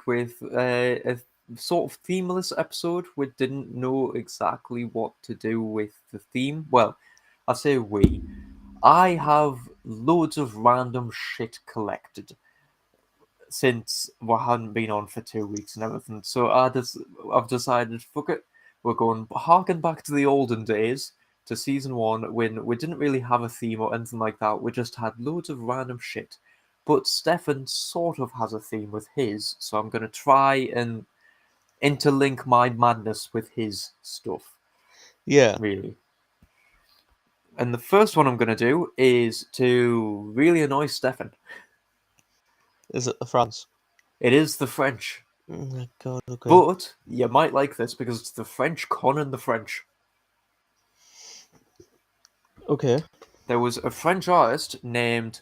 with a sort of themeless episode. We didn't know exactly what to do with the theme. Well, I say we. I have loads of random shit collected since we hadn't been on for 2 weeks and everything. So I've decided, fuck it, we're going harking back to the olden days, to season one, when we didn't really have a theme or anything like that. We just had loads of random shit. But Stefan sort of has a theme with his, so I'm going to try and interlink my madness with his stuff, Yeah. really. And the first one I'm going to do is to really annoy Stefan. Is it the France? It is the French. Oh my god, okay. But you might like this because it's the French conning the French. Okay. There was a French artist named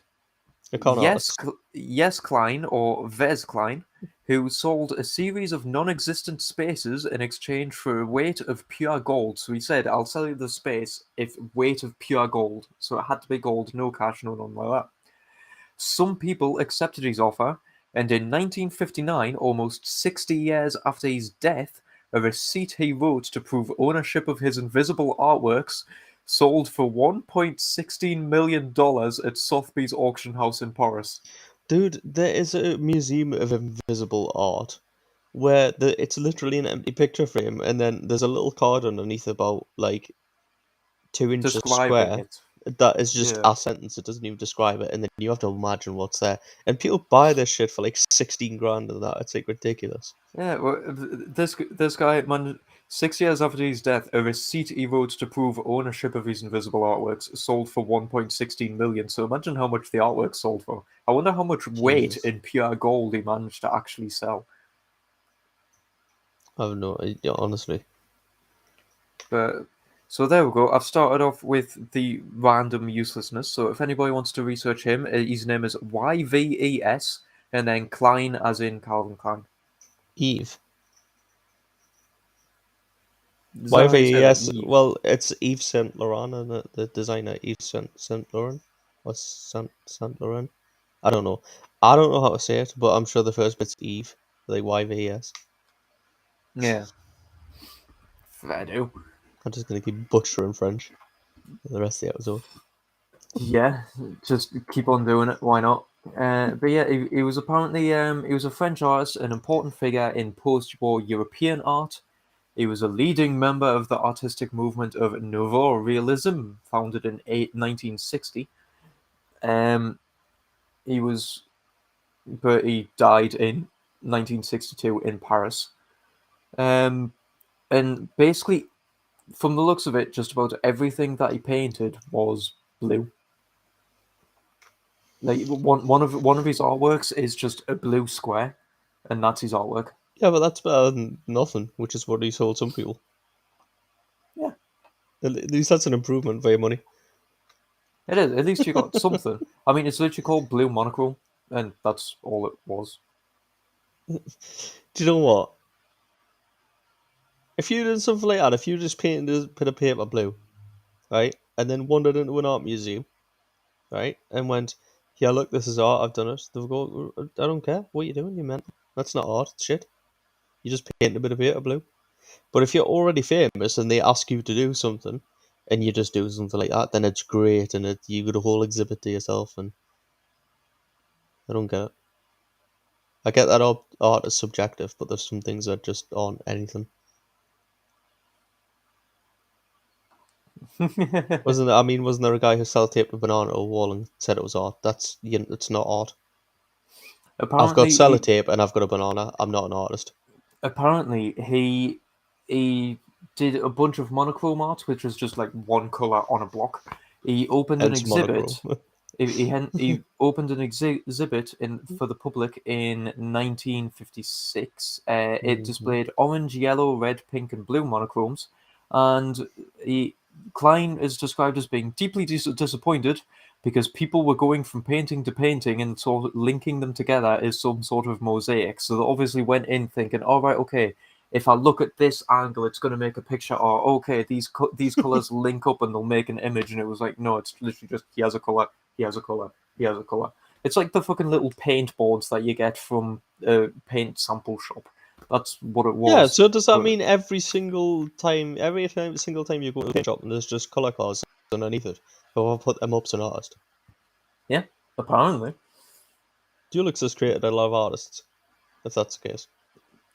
A con artist. Yes Klein or Vez Klein who sold a series of non-existent spaces in exchange for a weight of pure gold. So he said, I'll sell you the space if weight of pure gold. So it had to be gold, no cash, no nothing like that. Some people accepted his offer, and in 1959, almost 60 years after his death, a receipt he wrote to prove ownership of his invisible artworks sold for $1.16 million at Sotheby's auction house in Paris. Dude, there is a museum of invisible art where it's literally an empty picture frame and then there's a little card underneath about like 2 inches Describing square it. that is just Yeah. a sentence. It doesn't even describe it, and then you have to imagine what's there. And people buy this shit for like 16 grand and that. It's like ridiculous. Yeah, well, this guy, man, 6 years after his death, a receipt he wrote to prove ownership of his invisible artworks sold for 1.16 million. So imagine how much the artwork sold for. I wonder how much weight Jesus. in pure gold he managed to actually sell. I have no idea, honestly. But so there we go. I've started off with the random uselessness. So if anybody wants to research him, his name is YVES, and then Klein as in Calvin Klein. Eve. Is that how you say that? YVES, Eve. well, it's Yves Saint Laurent, and the designer Yves Saint Laurent or Saint Laurent. I don't know how to say it, but I'm sure the first bit's Eve, like YVES. Yeah, fair do. I'm just gonna keep butchering French for the rest of the episode. Yeah, just keep on doing it. Why not? But yeah, he was apparently he was a French artist, an important figure in post-war European art. He was a leading member of the artistic movement of Nouveau Realism, founded in 1960. Um, he was, but he died in 1962 in Paris. Um, and basically, from the looks of it, just about everything that he painted was blue. Like one of his artworks is just a blue square, and that's his artwork. Yeah, but that's better than nothing, which is what he sold some people. Yeah, At least that's an improvement for your money. it is. At least you got something. I mean, it's literally called blue monochrome, and that's all it was. Do you know what? If you did something like that, if you just painted a bit of paper blue, right, and then wandered into an art museum, right, and went, "Yeah, look, this is art. I've done it." They'll go, "I don't care. What are you doing? You mental? That's not art. It's shit. You just paint a bit of paper blue." But if you're already famous and they ask you to do something, and you just do something like that, then it's great, and you got a whole exhibit to yourself. And I don't get it. I get that art is subjective, but there's some things that just aren't anything. Wasn't there a guy who sellotaped a banana to a wall and said it was art? It's not art. I've got apparently, he sellotape and I've got a banana. I'm not an artist. apparently he did a bunch of monochrome art, which was just like one color on a block. He opened an Hence monochrome. exhibit. He opened an exhibit in for the public in 1956. It Mhm. displayed orange, yellow, red, pink, and blue monochromes, and he, Klein is described as being deeply disappointed because people were going from painting to painting and sort of linking them together as some sort of mosaic. So they obviously went in thinking, "All right, okay, if I look at this angle, it's going to make a picture." Or okay, these colors link up and they'll make an image. And it was like, no, it's literally just he has a color, he has a color, he has a color. It's like the fucking little paint boards that you get from paint sample shop. That's what it Yeah, was. so does that But mean every single time you go to a paint shop and there's just colour cards underneath it, whoever put them up's an artist? yeah, apparently Dulux has created a lot of artists, if that's the case.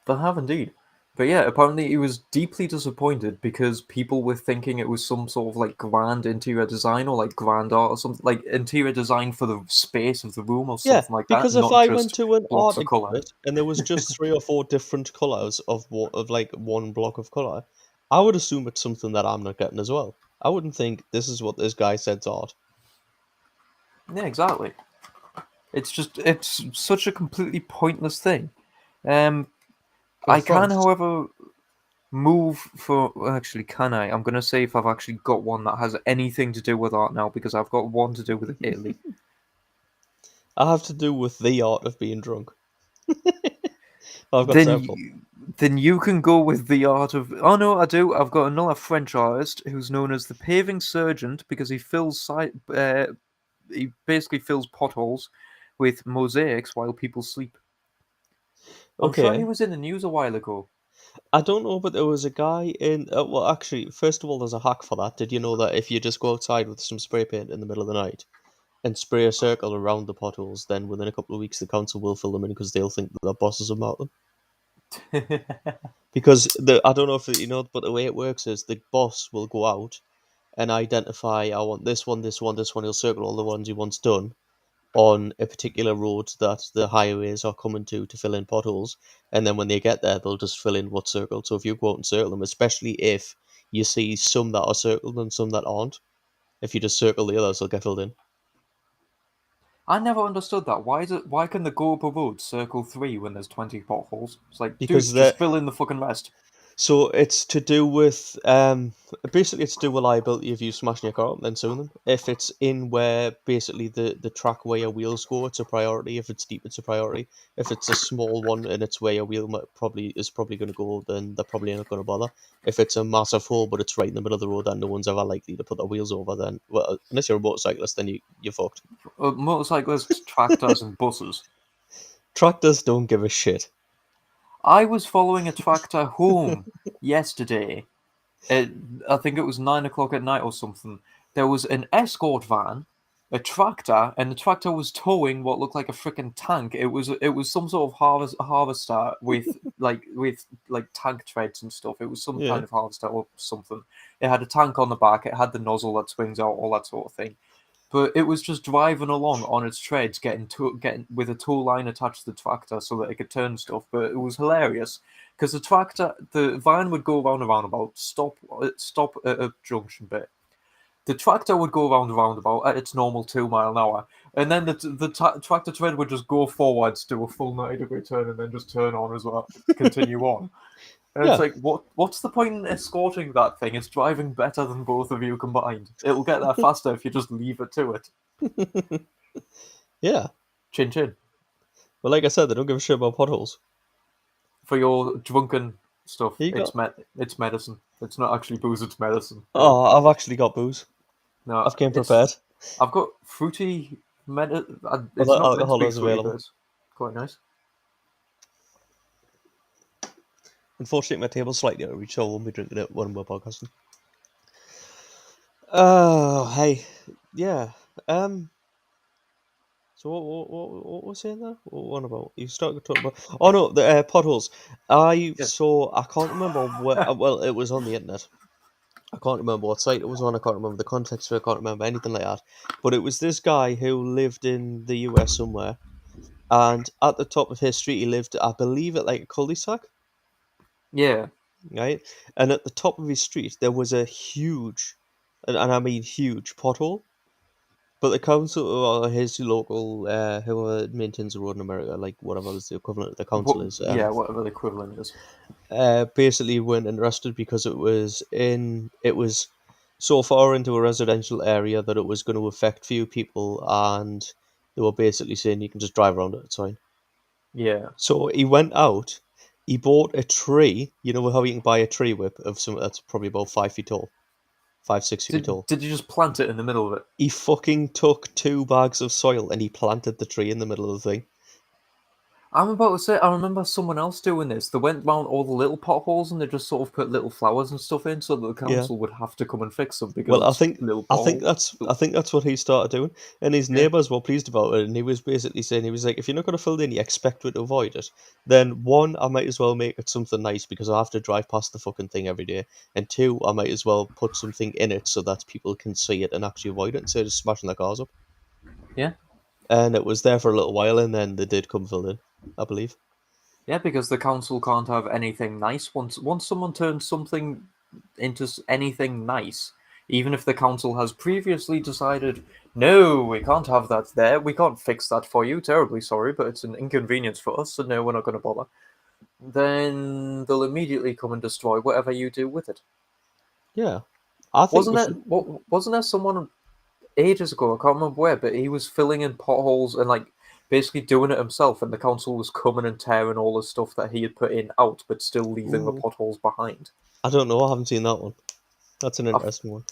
they have indeed. But yeah, apparently he was deeply disappointed because people were thinking it was some sort of like grand interior design or like grand art or something like interior design for the space of the room or Yeah, something like that, because if not I went just to an blocks art of color. exhibit and there was just three or four different colours of like one block of colour, I would assume it's something that I'm not getting as well. I wouldn't think this is what this guy said's art. Yeah, exactly. It's such a completely pointless thing. Um, Well, I can, thanks. however, move for. Well, actually, can I? I'm gonna say if I've actually got one that has anything to do with art now because I've got one to do with Italy. I have to do with the art of being drunk. I've got Then several. you, then you can go with the art of. Oh no, I do. I've got another French artist who's known as the paving sergeant because he basically fills potholes with mosaics while people sleep. I'm sure he Okay, was in the news a while ago. I don't know, but there was a guy in. Well, actually, first of all, there's a hack for that. Did you know that if you just go outside with some spray paint in the middle of the night and spray a circle around the potholes, then within a couple of weeks the council will fill them in because they'll think that their bosses have marked them. Because I don't know if you know, but the way it works is the boss will go out and identify. I want this one, this one, this one. He'll circle all the ones he wants done on a particular road that the highways are coming to fill in potholes, and then when they get there, they'll just fill in what's circled. So if you go out and circle them, especially if you see some that are circled and some that aren't, if you just circle the others, they'll get filled in. I never understood that. Why is it? Why can the go up a road circle three when there's 20 potholes? It's like, Because dude, the just fill in the fucking rest. So it's to do with basically it's to do with liability if you smashing your car up and then suing them. If it's in where basically the track where your wheels go, it's a priority. If it's deep, it's a priority. If it's a small one and it's where your wheel probably going to go, then they're probably not going to bother. If it's a massive hole but it's right in the middle of the road and no one's ever likely to put their wheels over, then well, unless you're a motorcyclist, then you're fucked. Motorcyclists, tractors, and buses. Tractors don't give a shit. I was following a tractor home yesterday. It, I think it was 9 o'clock at night or something. There was an escort van, a tractor, and the tractor was towing what looked like a freaking tank. It was some sort of harvester with tank treads and stuff. It was some Yeah. kind of harvester or something. It had a tank on the back. It had the nozzle that swings out, all that sort of thing. But it was just driving along on its treads, getting with a tow line attached to the tractor so that it could turn stuff. But it was hilarious because the van would go round a roundabout, stop at a junction bit. The tractor would go round a roundabout at its normal 2 mile an hour, and then the tractor tread would just go forwards, do a full 90-degree turn, and then just turn on as well, continue on. And it's Yeah. like, what's the point in escorting that thing? It's driving better than both of you combined. It'll get there faster if you just leave it to it. Yeah. Chin chin. But like I said, they don't give a shit about potholes. For your drunken stuff, Here you go. it's medicine. It's not actually booze, it's medicine. But Oh, I've actually got booze. no, I've came it's prepared. I've got fruity It's Other not meant to alcohol be is fruity, but available. it's quite nice. Unfortunately, my table's slightly out of reach, so I won't be drinking it when we're podcasting. Oh, hey, yeah. Um. So what was saying there? What about? You started talking about? Oh no, the potholes. I Yes. saw. I can't remember where. Well, it was on the internet. I can't remember what site it was on. I can't remember the context of it. I can't remember anything like that. But it was this guy who lived in the US somewhere, and at the top of his street, he lived, I believe, at like a cul-de-sac. Yeah. Right? And at the top of his street, there was a huge, and I mean huge, pothole. But the council, or his local, whoever maintains the road in America, like whatever is the equivalent of the council is, Yeah, whatever the equivalent is. basically weren't interested because it was so far into a residential area that it was going to affect few people, and they were basically saying you can just drive around it, it's fine. Yeah. So he went out, he bought a tree. You know how you can buy a tree whip of something that's probably about 5 feet tall, 5, 6 feet Did tall. did you just plant it in the middle of it? He fucking took 2 bags of soil and he planted the tree in the middle of the thing. I'm about to say, I remember someone else doing this. They went round all the little potholes and they just sort of put little flowers and stuff in so that the Yeah. council would have to come and fix them because Well, I it's think little I think potholes. that's So, I think that's what he started doing, and his yeah, neighbours were pleased about it. And he was basically saying he was like, if you're not going to fill it in, you expect me to avoid it. Then one, I might as well make it something nice because I have to drive past the fucking thing every day. And two, I might as well put something in it so that people can see it and actually avoid it instead of smashing their cars up. yeah, And it was there for a little while, and then they did come filled in, I believe. yeah. Because the council can't have anything nice once someone turns something into anything nice. Even if the council has previously decided, no, we can't have that there, we can't fix that for you, terribly sorry, but it's an inconvenience for us, so no, we're not going to bother. Then they'll immediately come and destroy whatever you do with it. Yeah, I think Wasn't we there? should. Wasn't there someone ages ago? I can't remember where, but he was filling in potholes and like basically doing it himself, and the council was coming and tearing all the stuff that he had put in out, but still leaving the Ooh, potholes behind. I don't know. I haven't seen that one. That's an I, interesting one.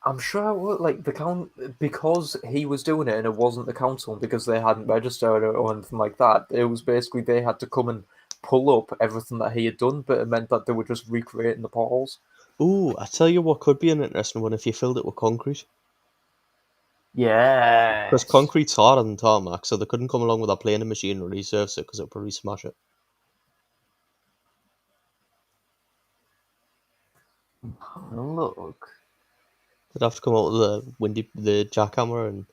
I'm sure it was like the count because he was doing it and it wasn't the council because they hadn't registered it or anything like that. It was basically they had to come and pull up everything that he had done, but it meant that they were just recreating the potholes. Ooh, I tell you what could be an interesting one if you filled it with concrete. Because Yes. concrete's harder than tarmac, so they couldn't come along with a planer machine and resurface it because it would probably smash it. Look. They'd have to come out with the jackhammer and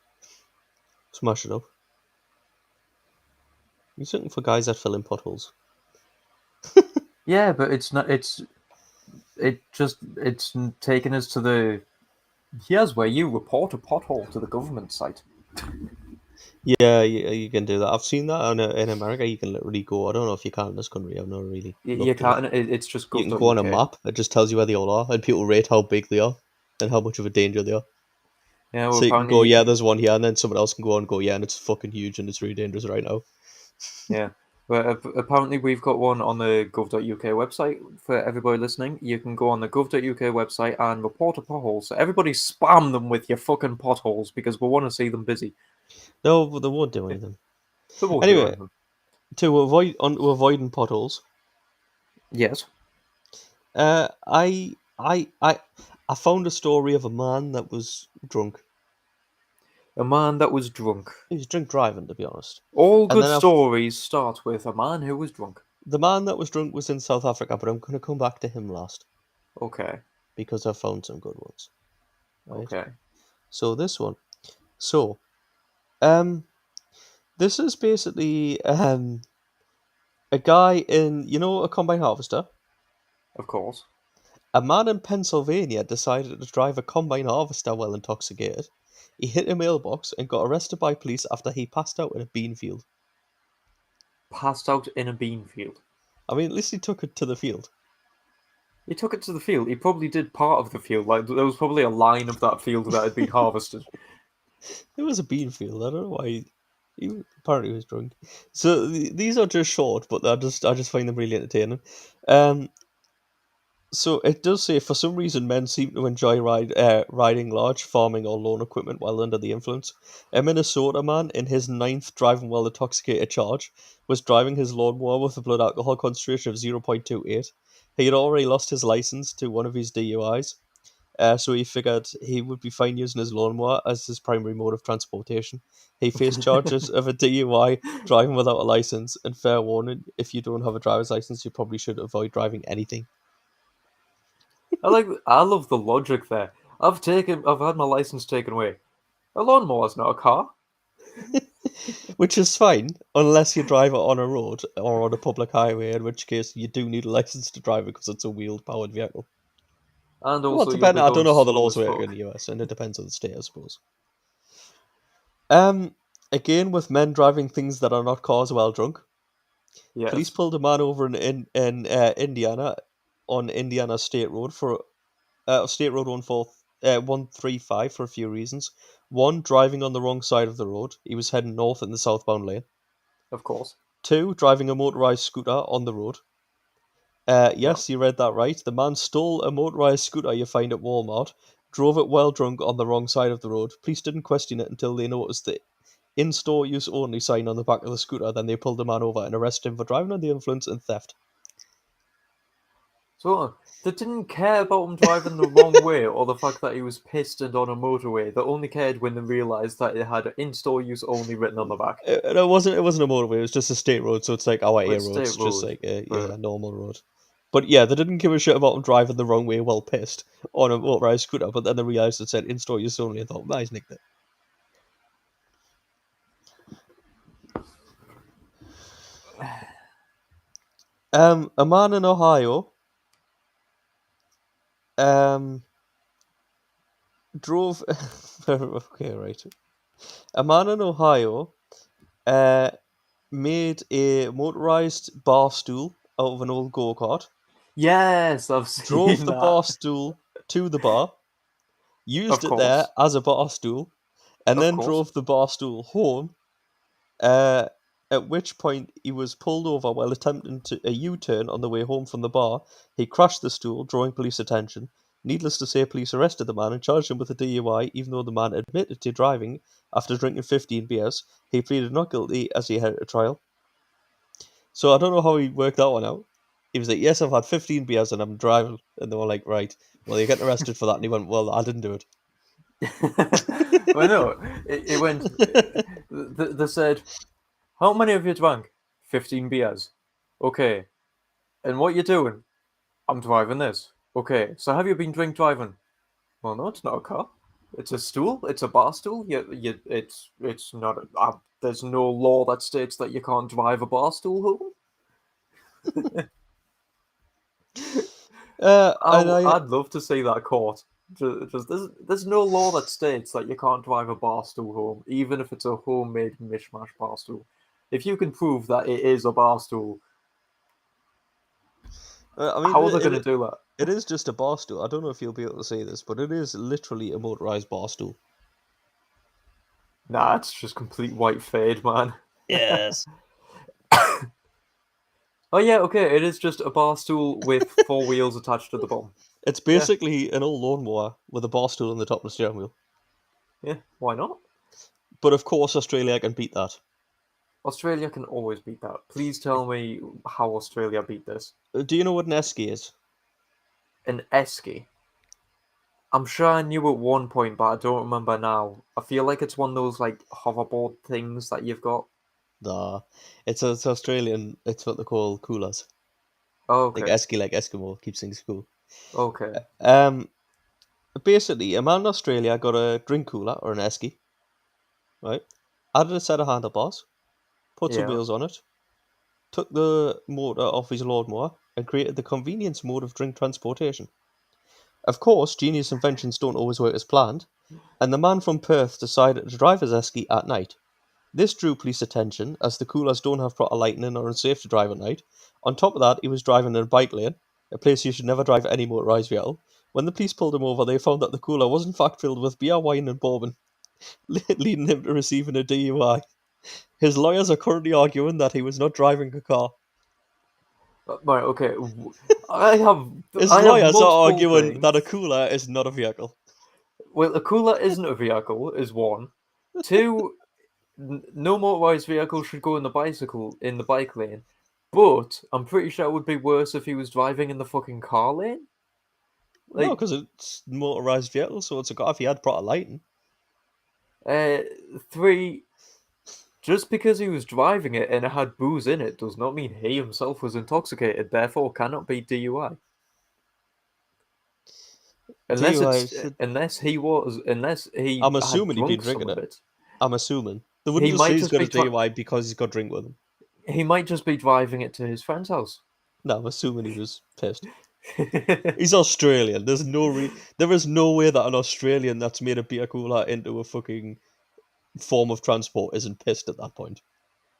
smash it up. He's looking for guys that fill in potholes. Yeah, but it's not. It's taken us to the. Here's where you report a pothole to the government site. Yeah, you can do that. I've seen that in America. You can literally go. I don't know if you can in this country. I've never really You looked at it. can't. It's just You can go on a gov.uk. map. It just tells you where they all are, and people rate how big they are and how much of a danger they are. Yeah, well, So you can apparently go, you yeah, can. there's one here, and then someone else can go and go, yeah, and it's fucking huge and it's really dangerous right now. Yeah, but apparently we've got one on the gov.uk website for everybody listening. You can go on the gov.uk website and report a pothole. So everybody spam them with your fucking potholes because we want to see them busy. No, but they won't do anything. They won't do Anyway, anything. to avoiding potholes, Yes, uh, I I I I found a story of a man that was drunk. a man that was drunk. He was drink driving, to be honest. All And good then I've stories start with a man who was drunk. the man that was drunk was in South Africa, but I'm going to come back to him last Okay, because I found some good ones. Right. okay, So this one. So um, this is basically a guy in a combine harvester. of course. A man in Pennsylvania decided to drive a combine harvester while intoxicated. He hit a mailbox and got arrested by police after he passed out in a bean field. Passed out in a bean field. I mean, at least he took it to the field. He took it to the field. He probably did part of the field. Like there was probably a line of that field that had been harvested. It was a bean field. I don't know why apparently he was drunk. So these are just short, but I just find them really entertaining. Um, So it does say for some reason men seem to enjoy riding large farming or lawn equipment while under the influence. A Minnesota man in his ninth driving while intoxicated charge was driving his lawnmower with a blood alcohol concentration of 0.28. He had already lost his license to one of his DUIs, so he figured he would be fine using his lawnmower as his primary mode of transportation. He faced charges of a DUI, driving without a license, and fair warning, if you don't have a driver's license, you probably should avoid driving anything. I love the logic there. I've had my license taken away. A lawnmower's not a car. Which is fine, unless you drive it on a road or on a public highway, in which case you do need a license to drive it because it's a wheeled powered vehicle. And Well, it also you'll depends. be I don't going know how the slow laws as work in fuck. the US, and it depends on the state, I suppose. Um, Again with men driving things that are not cars while drunk. Police Yes, pulled a man over in Indiana on Indiana State Road for State Road 135 for a few reasons. One, driving on the wrong side of the road. He was heading north in the southbound lane. of course. Two, driving a motorized scooter on the road. Yep. Yes, you read that right. The man stole a motorized scooter you find at Walmart, drove it while drunk on the wrong side of the road. Police didn't question it until they noticed that in-store use only sign on the back of the scooter. Then they pulled the man over and arrested him for driving under the influence and theft. So they didn't care about him driving the wrong way or the fact that he was pissed and on a motorway. They only cared when they realised that it had in-store use only written on the back. It wasn't a motorway. It was just a state road, so it's like our Well, A it's state roads, just road, like a but normal road. But yeah, they didn't give a shit about him driving the wrong way while pissed on a motorized scooter. But then they realised it said in-store use only and thought, nah, he's nicked it. A man in Ohio drove. Okay, right. A man in Ohio uh, made a motorized bar stool out of an old go kart, yes, I've drove seen the that. bar stool to the bar, used Of it there course, as a bar stool, and of then course. drove the bar stool home. Uh, at which point he was pulled over while attempting a U-turn on the way home from the bar. He crashed the stool, drawing police attention. Needless to say, police arrested the man and charged him with a DUI, even though the man admitted to driving after drinking 15 beers. He pleaded not guilty as he had a trial. So I don't know how he worked that one out. He was like, "Yes, I've had 15 beers and I'm driving," and they were like, "Right, well, you're getting arrested for that." And he went, "Well, I didn't do it." Well, no, it went. They said, "How many have you drank?" 15 beers. Okay. And what you doing? I'm driving this. Okay. So have you been drink driving? Well, no, it's not a car. It's a stool. It's a bar stool. It's not. There's no law that states that you can't drive a bar stool home. And I I'd love to see that court. Just there's no law that states that you can't drive a bar stool home, even if it's a homemade mishmash bar stool. If you can prove that it is a bar stool, I mean, how are they going to do that? it is just a bar stool. I don't know if you'll be able to see this, but it is literally a motorized bar stool. Nah, it's just complete white fade, man. Yes. Oh yeah, okay, it is just a bar stool with four wheels attached to the bottom. It's Yeah, basically an old lawnmower with a bar stool on the top and a steering wheel. yeah, why not? But of course, Australia can beat that. Australia can always beat that. Please tell me how Australia beat this. Do you know what an esky is? An esky. I'm sure I knew at one point, but I don't remember now. I feel like it's one of those like hoverboard things that you've got. Nah, it's Australian. It's what they call coolers. Oh, Like okay, esky, like Eskimo, keeps things cool. okay, Um, Basically, a man in Australia got a drink cooler or an esky, right? Added a set of handlebars, put some yeah. wheels on it, took the motor off his lawnmower, and created the convenience mode of drink transportation. Of course, genius inventions don't always work as planned, and the man from Perth decided to drive his esky at night. This drew police attention, as the coolers don't have proper lighting and are unsafe to drive at night. On top of that, he was driving in a bike lane, a place you should never drive any motorised vehicle. When the police pulled him over, they found that the cooler was in fact filled with beer, wine, and bourbon, leading him to receiving a DUI. His lawyers are currently arguing that he was not driving a car. Right, okay. I have His I have lawyers are multiple arguing that a things. cooler is not a vehicle. Well, a cooler isn't a vehicle, is one. Two, no motorized vehicle should go in the bike lane. But I'm pretty sure it would be worse if he was driving in the fucking car lane. No, Like, because it's motorised vehicle, so it's a car if he had proper lighting. uh, three, just because he was driving it and it had booze in it does not mean he himself was intoxicated, therefore cannot be DUI. DUI should. Unless he I'm had assuming he'd been drunk some drinking of it. it. I'm assuming. They wouldn't He just say might he's just got a be try- DUI because he's got drink with him. he might just be driving it to his friend's house. No, I'm assuming he was pissed. He's Australian. There is no way that an Australian that's made a beer cooler into a fucking form of transport isn't pissed at that point.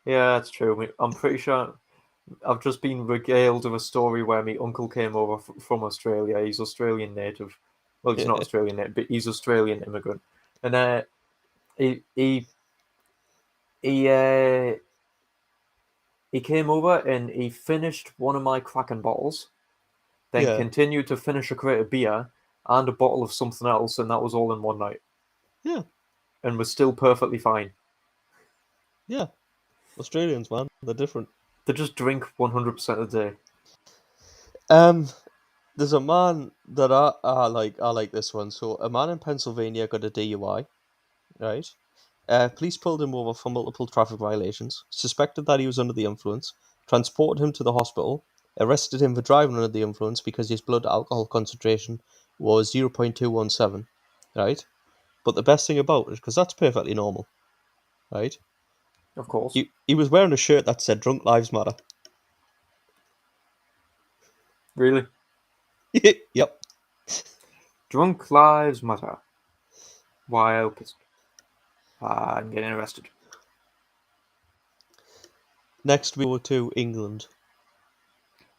Yeah, that's true. I'm pretty sure I've just been regaled of a story where my uncle came over from Australia. He's Australian native. Well, he's not Australian native, but he's Australian immigrant. And he he he uh, he came over and he finished one of my Kraken bottles, then Yeah, continued to finish a crate of beer and a bottle of something else, and that was all in one night, yeah. and was still perfectly fine. Yeah, Australians, man, they're different. They just drink 100% of the day. Um, there's a man that I like. I like this one. So, a man in Pennsylvania got a DUI, right? Police pulled him over for multiple traffic violations, suspected that he was under the influence, transported him to the hospital, arrested him for driving under the influence because his blood alcohol concentration was 0.217, right? But the best thing about it, because that's perfectly normal, right? Of course. He was wearing a shirt that said "Drunk Lives Matter." Really? Yep. Drunk lives matter. While pissed. I'm getting arrested. Next, we go to England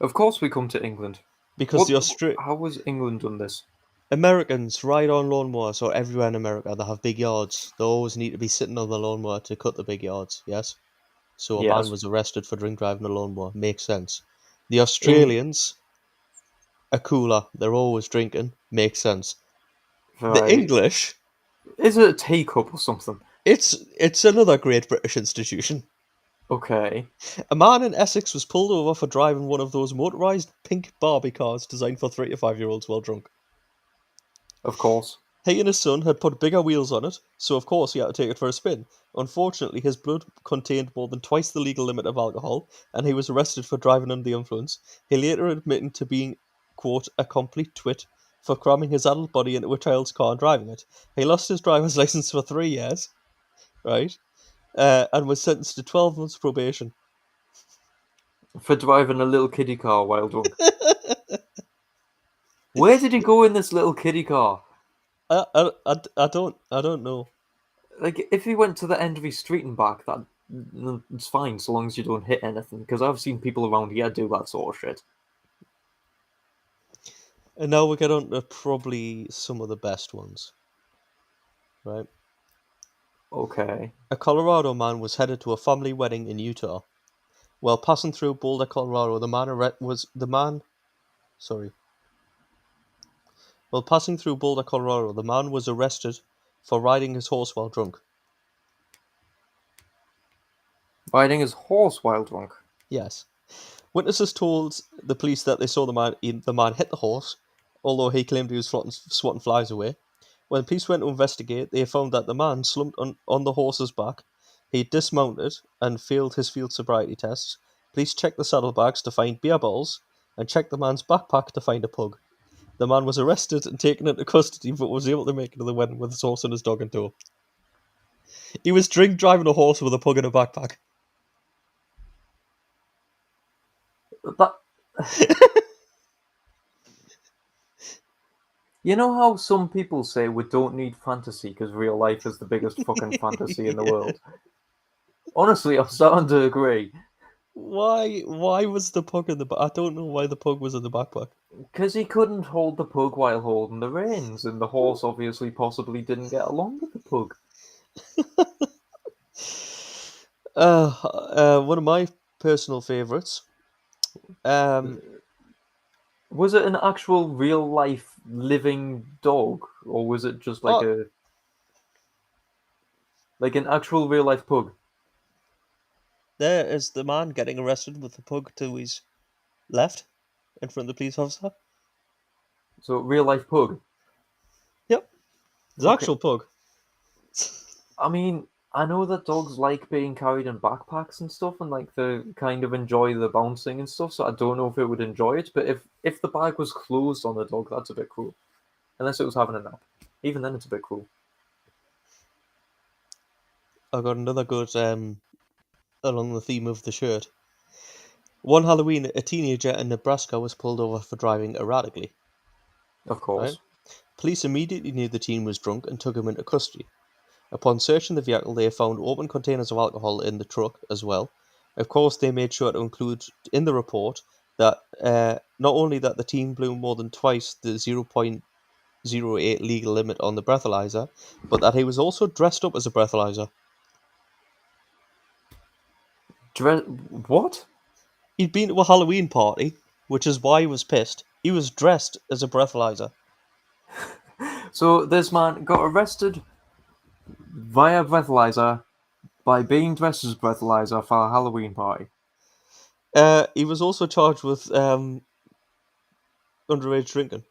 Of course we come to England. because What? the Austra- How has England done this? Americans ride on lawnmowers, or everywhere in America they have big yards. They always need to be sitting on the lawnmower to cut the big yards. Yes. So a man Yes. was arrested for drink driving a lawnmower. Makes sense. The In Australians are cooler. They're always drinking. Makes sense. The right. English, Is it a teacup or something? it's another great British institution. Okay. A man in Essex was pulled over for driving one of those motorised pink Barbie cars designed for 3 to 5 year olds while drunk. Of course. He and his son had put bigger wheels on it, so of course he had to take it for a spin. Unfortunately, his blood contained more than twice the legal limit of alcohol, and he was arrested for driving under the influence. He later admitted to being, quote, a complete twit for cramming his adult body into a child's car and driving it. He lost his driver's license for 3 years, right? And was sentenced to 12 months probation. For driving a little kiddie car while drunk. Where did he go in this little kiddie car? I don't know. Like, if he went to the end of his street and back, it's fine so long as you don't hit anything. Because I've seen people around here do that sort of shit. And now we get on to probably some of the best ones, right? Okay. A Colorado man was headed to a family wedding in Utah. While passing through Boulder, Colorado, sorry. While passing through Boulder, Colorado, the man was arrested for riding his horse while drunk. Riding his horse while drunk. Yes. Witnesses told the police that they saw the man hit the horse, although he claimed he was swatting flies away. When police went to investigate, they found that the man slumped on the horse's back. He dismounted and failed his field sobriety tests. Police checked the saddlebags to find beer bottles and checked the man's backpack to find a pug. The man was arrested and taken into custody, but was able to make it to the wedding with his horse and his dog in tow. He was drink driving a horse with a pug in a backpack. That. You know how some people say we don't need fantasy because real life is the biggest fucking fantasy in the Yeah. world? Honestly, I'm starting to agree. Why was the pug in the I don't know why the pug was in the backpack. Because he couldn't hold the pug while holding the reins, and the horse obviously possibly didn't get along with the pug. One of my personal favorites. Um, Was it an actual real life living dog, or was it just like oh, a like an actual real life pug? there is the man getting arrested with the pug to his left in front of the police officer. So real life pug. Yep, it's an Okay. actual pug. I mean, I know that dogs like being carried in backpacks and stuff, and like they kind of enjoy the bouncing and stuff. So I don't know if it would enjoy it, but if the bag was closed on the dog, that's a bit cruel. Unless it was having a nap, even then it's a bit cruel. I got another good along the theme of the shirt. One Halloween, a teenager in Nebraska was pulled over for driving erratically. Of Right? course. Police immediately knew the teen was drunk and took him into custody. Upon searching the vehicle, they found open containers of alcohol in the truck as well. Of course, they made sure to include in the report that not only that the teen blew more than twice the 0.08 legal limit on the breathalyzer, but that he was also dressed up as a breathalyzer. What? He'd been to a Halloween party, which is why he was pissed. He was dressed as a breathalyzer. So this man got arrested via breathalyzer By being dressed as breathalyzer for a Halloween party. He was also charged with underage drinking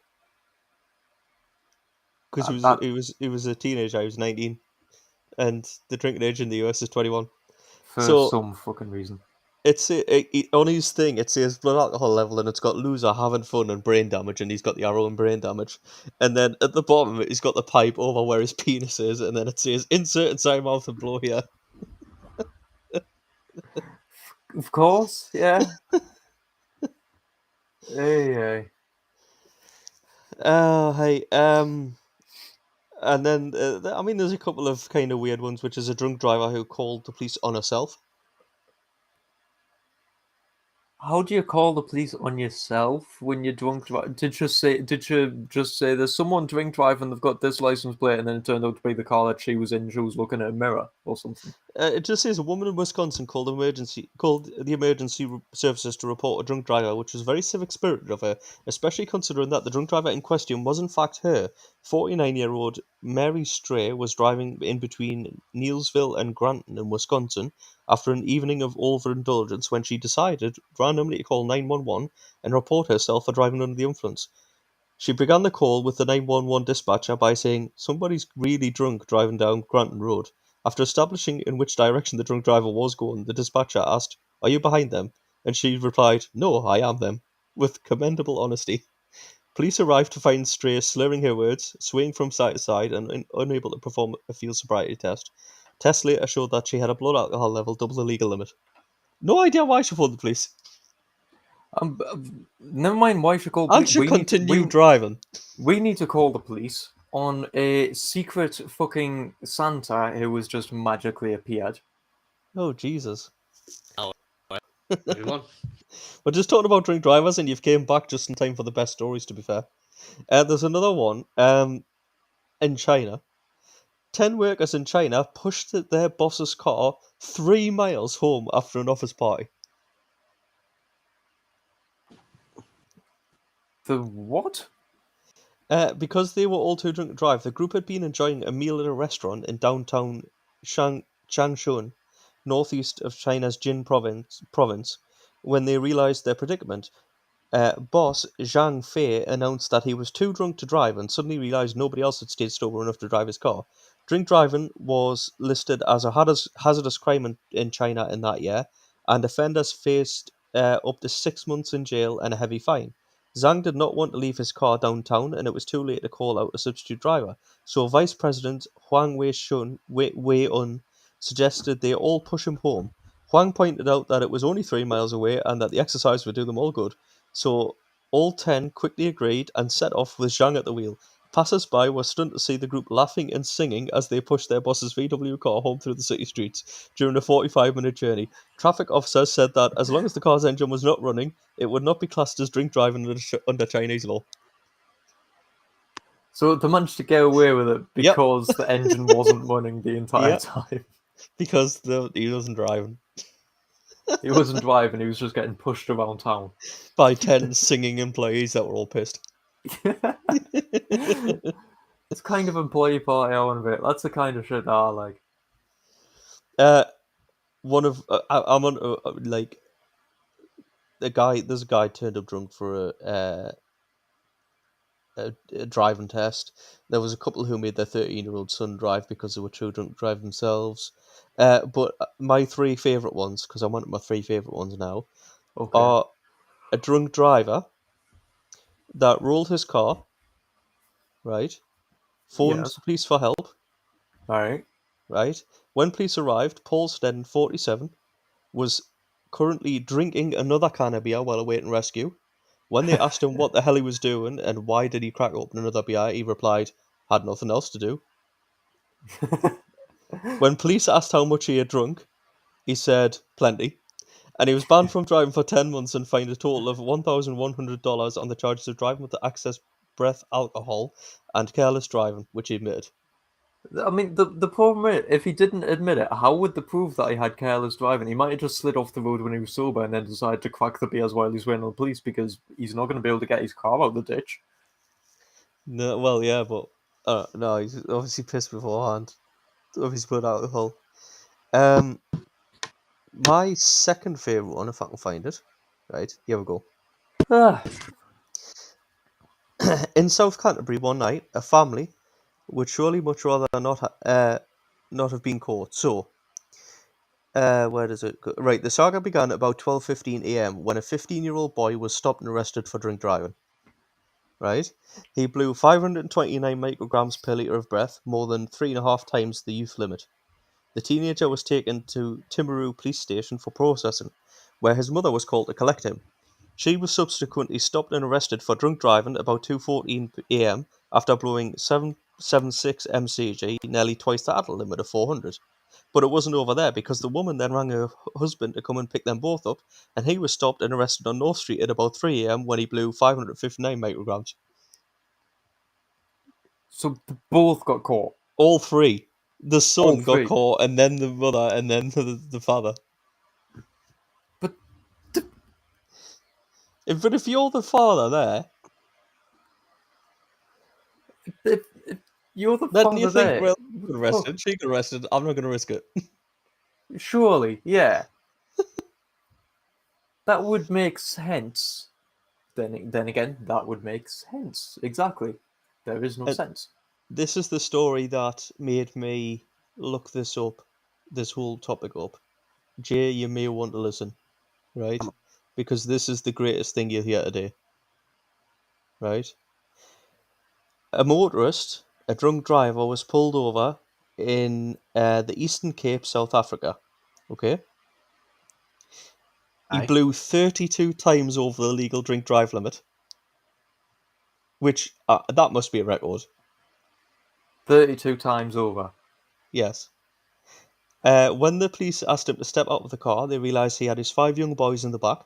because That he was a teenager. He was 19, and the drinking age in the US is 21. for So some fucking reason. on his thing. It says blood alcohol level, and it's got loser having fun and brain damage, and he's got the arrow and brain damage. And then at the bottom, of it, he's got the pipe over where his penis is, and then it says insert inside mouth and blow here. Of course, yeah. Hey, hey. Oh, hey, and then I mean, there's a couple of kind of weird ones, which is a drunk driver who called the police on herself. How do you call the police on yourself when you're drunk? Did you say? Did you just say there's someone drink driving? They've got this license plate, and then it turned out to be the car that she was in. She was looking at a mirror or something. It just says a woman in Wisconsin called the emergency services to report a drunk driver, which was very civic spirited of her, especially considering that the drunk driver in question was in fact her. 49-year-old Mary Stray was driving in between Neillsville and Granton in Wisconsin after an evening of overindulgence when she decided randomly to call 911 and report herself for driving under the influence. She began the call with the 911 dispatcher by saying, "Somebody's really drunk driving down Granton Road." After establishing in which direction the drunk driver was going, the dispatcher asked, "Are you behind them?" And she replied, "No, I am them," with commendable honesty. Police arrived to find Stray slurring her words, swaying from side to side, and unable to perform a field sobriety test. Tests later showed that she had a blood alcohol level double the legal limit. No idea why she phoned the police. Never mind why she called And police. she continued driving. We need to call the police on a secret fucking Santa who was just magically appeared. Oh, Jesus. Oh, good one. We're just talking about drink drivers, and you've came back just in time for the best stories, to be fair. There's another one in China. 10 workers in China pushed their boss's car 3 miles home after an office party. The what? Because they were all too drunk to drive, the group had been enjoying a meal at a restaurant in downtown Changchun, northeast of China's Jin province, when they realized their predicament. Boss Zhang Fei announced that he was too drunk to drive and suddenly realized nobody else had stayed sober enough to drive his car. Drink driving was listed as a hazardous crime in China in that year, and offenders faced up to 6 months in jail and a heavy fine. Zhang did not want to leave his car downtown, and it was too late to call out a substitute driver. So Vice President Huang Wei-un suggested they all push him home. Huang pointed out that it was only 3 miles away and that the exercise would do them all good. So all 10 quickly agreed and set off with Zhang at the wheel. Passers-by were stunned to see the group laughing and singing as they pushed their boss's VW car home through the city streets during a 45-minute journey. Traffic officers said that as long as the car's engine was not running, it would not be classed as drink driving under Chinese law. So they managed to get away with it Yep. because the engine wasn't running the entire Yep. time. Because he wasn't driving. He wasn't driving, he was just getting pushed around town. By 10 singing employees that were all pissed. It's kind of employee party I want to be. That's the kind of shit that I like. One of I'm on like there's a guy turned up drunk for a driving test. There was a couple who made their 13-year-old son drive because they were too drunk to drive themselves. But my three favourite ones, because I'm on to my three favourite ones now, Okay. are a drunk driver that rolled his car, right? Phoned Yes. the police for help, Alright. right? When police arrived, Paul Sneddon, 47, was currently drinking another can of beer while awaiting rescue. When they asked him what the hell he was doing and why did he crack open another beer, he replied, "Had nothing else to do." When police asked how much he had drunk, he said, "Plenty." And he was banned from driving for 10 months and fined a total of $1,100 on the charges of driving with excess breath alcohol and careless driving, which he admitted. I mean, the problem is, if he didn't admit it, how would they prove that he had careless driving? He might have just slid off the road when he was sober and then decided to crack the beers while he's waiting on the police because he's not going to be able to get his car out of the ditch. No, well, yeah, but no, he's obviously pissed beforehand. Obviously put alcohol. My second favourite one, if I can find it. Right, here we go. Ah, In South Canterbury one night, a family would surely much rather not have been caught. So, where does it go? Right, the saga began at about 12:15 a.m. when a 15-year-old boy was stopped and arrested for drink driving. Right, he blew 529 micrograms per litre of breath, more than 3.5 times the youth limit. The teenager was taken to Timaru Police Station for processing, where his mother was called to collect him. She was subsequently stopped and arrested for drunk driving about 2:14 a.m. after blowing 776 mcg, nearly twice the adult limit of 400. But it wasn't over there, because the woman then rang her husband to come and pick them both up, and he was stopped and arrested on North Street at about 3 a.m. when he blew 559 micrograms. so both got caught. All three. The All son got three. caught, and then the mother, and then the father. But But if you're the father there, if you're the then father you think, there, well, you got arrested, she got arrested, I'm not going to risk it. surely, yeah, that would make sense. Then again, that would make sense. Exactly. There is no And sense. this is the story that made me look this whole topic up. Jay, you may want to listen, right? Because this is the greatest thing you'll hear today, right? A motorist, a drunk driver, was pulled over in the Eastern Cape, South Africa. Okay? He Aye. blew 32 times over the legal drink drive limit, which that must be a record. 32 times over. Yes. When the police asked him to step out of the car, they realised he had his 5 young boys in the back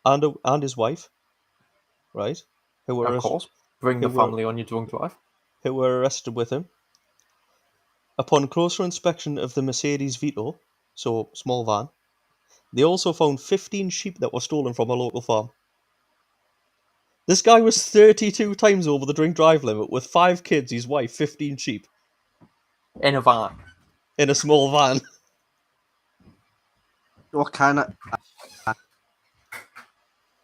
and his wife, right? Who Of were course. Bring who the were family on your drunk drive. who were arrested with him. Upon closer inspection of the Mercedes Vito, so small van, they also found 15 sheep that were stolen from a local farm. This guy was 32 times over the drink drive limit with 5 kids, his wife, 15 sheep In a van. in a small van. What kind of?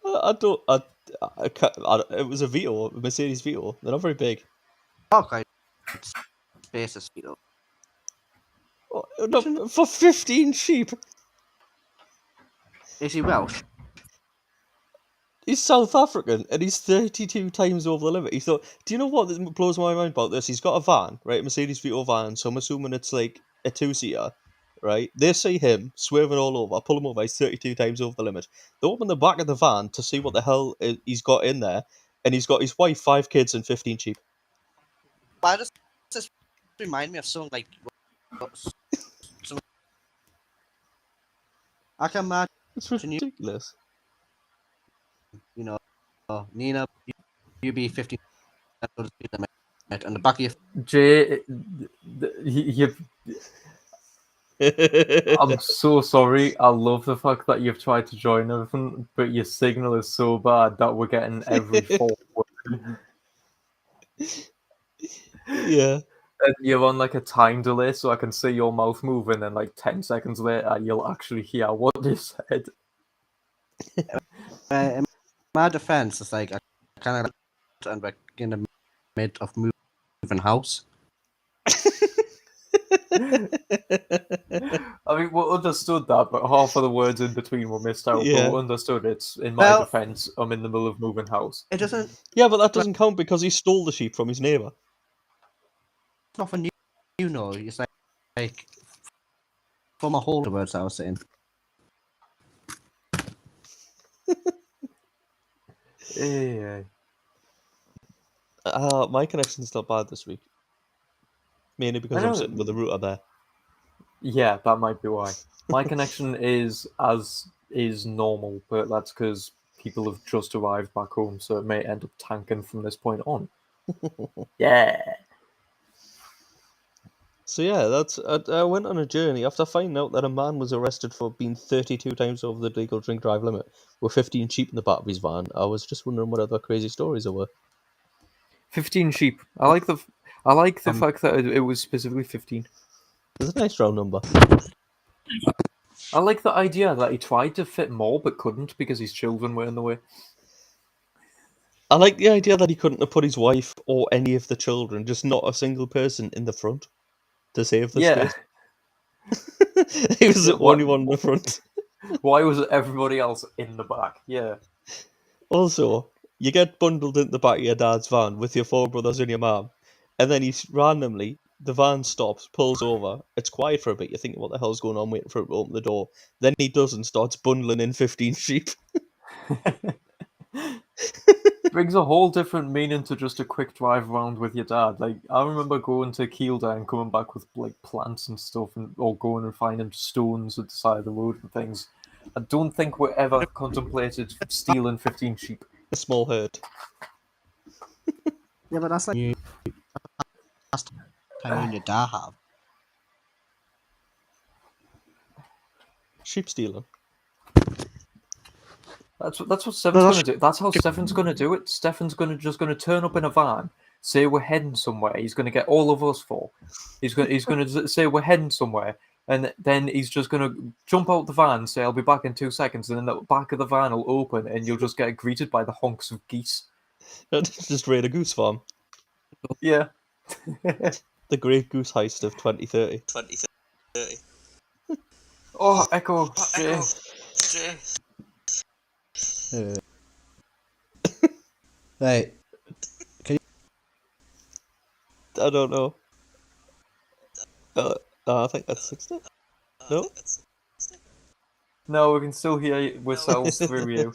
I don't. I can't, it was a Vito, a Mercedes Vito. They're not very big. Okay. Spaces, you know. No, for 15 sheep. Is he Welsh? He's South African and he's 32 times over the limit. He thought, do you know what blows my mind about this? He's got a van, right? Mercedes Vito van, so I'm assuming it's like a 2-seater, right? They see him swerving all over, pull him over, he's 32 times over the limit. They open the back of the van to see what the hell he's got in there, and he's got his wife, 5 kids, and 15 sheep. Why does this remind me of something like? Some, I can imagine, It's ridiculous. you know, Nina, you be 15 and the back of your Jay, I'm so sorry. I love the fact that you've tried to join everything, but your signal is so bad that we're getting every 4 word. Yeah. And you're on like a time delay, so I can see your mouth move, and then like 10 seconds later, you'll actually hear what you said. in my defense, it's like I kind of and we're in the mid of moving house. I mean, we understood that, but half of the words in between were missed out. Yeah. But we understood it. In my Well- defense, I'm in the middle of moving house. It doesn't. Yeah, but that doesn't count because he stole the sheep from his neighbour. It's nothing new. You know, it's like from a whole of the words I was saying. Yeah. My connection's not bad this week. Mainly because I I'm know. sitting with the router there. Yeah, that might be why. My connection is normal, but that's because people have just arrived back home, so it may end up tanking from this point on. Yeah. So yeah, I went on a journey after finding out that a man was arrested for being 32 times over the legal drink drive limit with 15 sheep in the back of his van. I was just wondering what other crazy stories there were. 15 sheep. I like the fact that it was specifically 15. It's a nice round number. I like the idea that he tried to fit more but couldn't because his children were in the way. I like the idea that he couldn't have put his wife or any of the children, just not a single person, in the front to save the Yeah. space. He was Yeah, the only one in the front. Why was everybody else in the back? Yeah. Also, you get bundled into the back of your dad's van with your four brothers and your mum, and then randomly, the van stops, pulls over, it's quiet for a bit, you're thinking, what the hell's going on, waiting for him to open the door. Then he doesn't, starts bundling in 15 sheep. Brings a whole different meaning to just a quick drive around with your dad. Like, I remember going to Kielder and coming back with like plants and stuff, or going and finding stones at the side of the road and things. I don't think we ever contemplated stealing 15 sheep. A small herd. Yeah, but that's like you last time you and your dad have. Sheep stealing. That's what Stefan's gonna do. That's how Stefan's gonna do it. Stefan's just gonna turn up in a van, say we're heading somewhere. He's gonna get all of us for. He's gonna say we're heading somewhere, and then he's just gonna jump out the van, say I'll be back in 2 seconds, and then the back of the van will open, and you'll just get greeted by the honks of geese. Just raid a goose farm. Yeah. The Great Goose Heist of 2030. Oh, Echo. Jay. Right. I don't know. I think that's 60. No? No, we can still hear ourselves through you.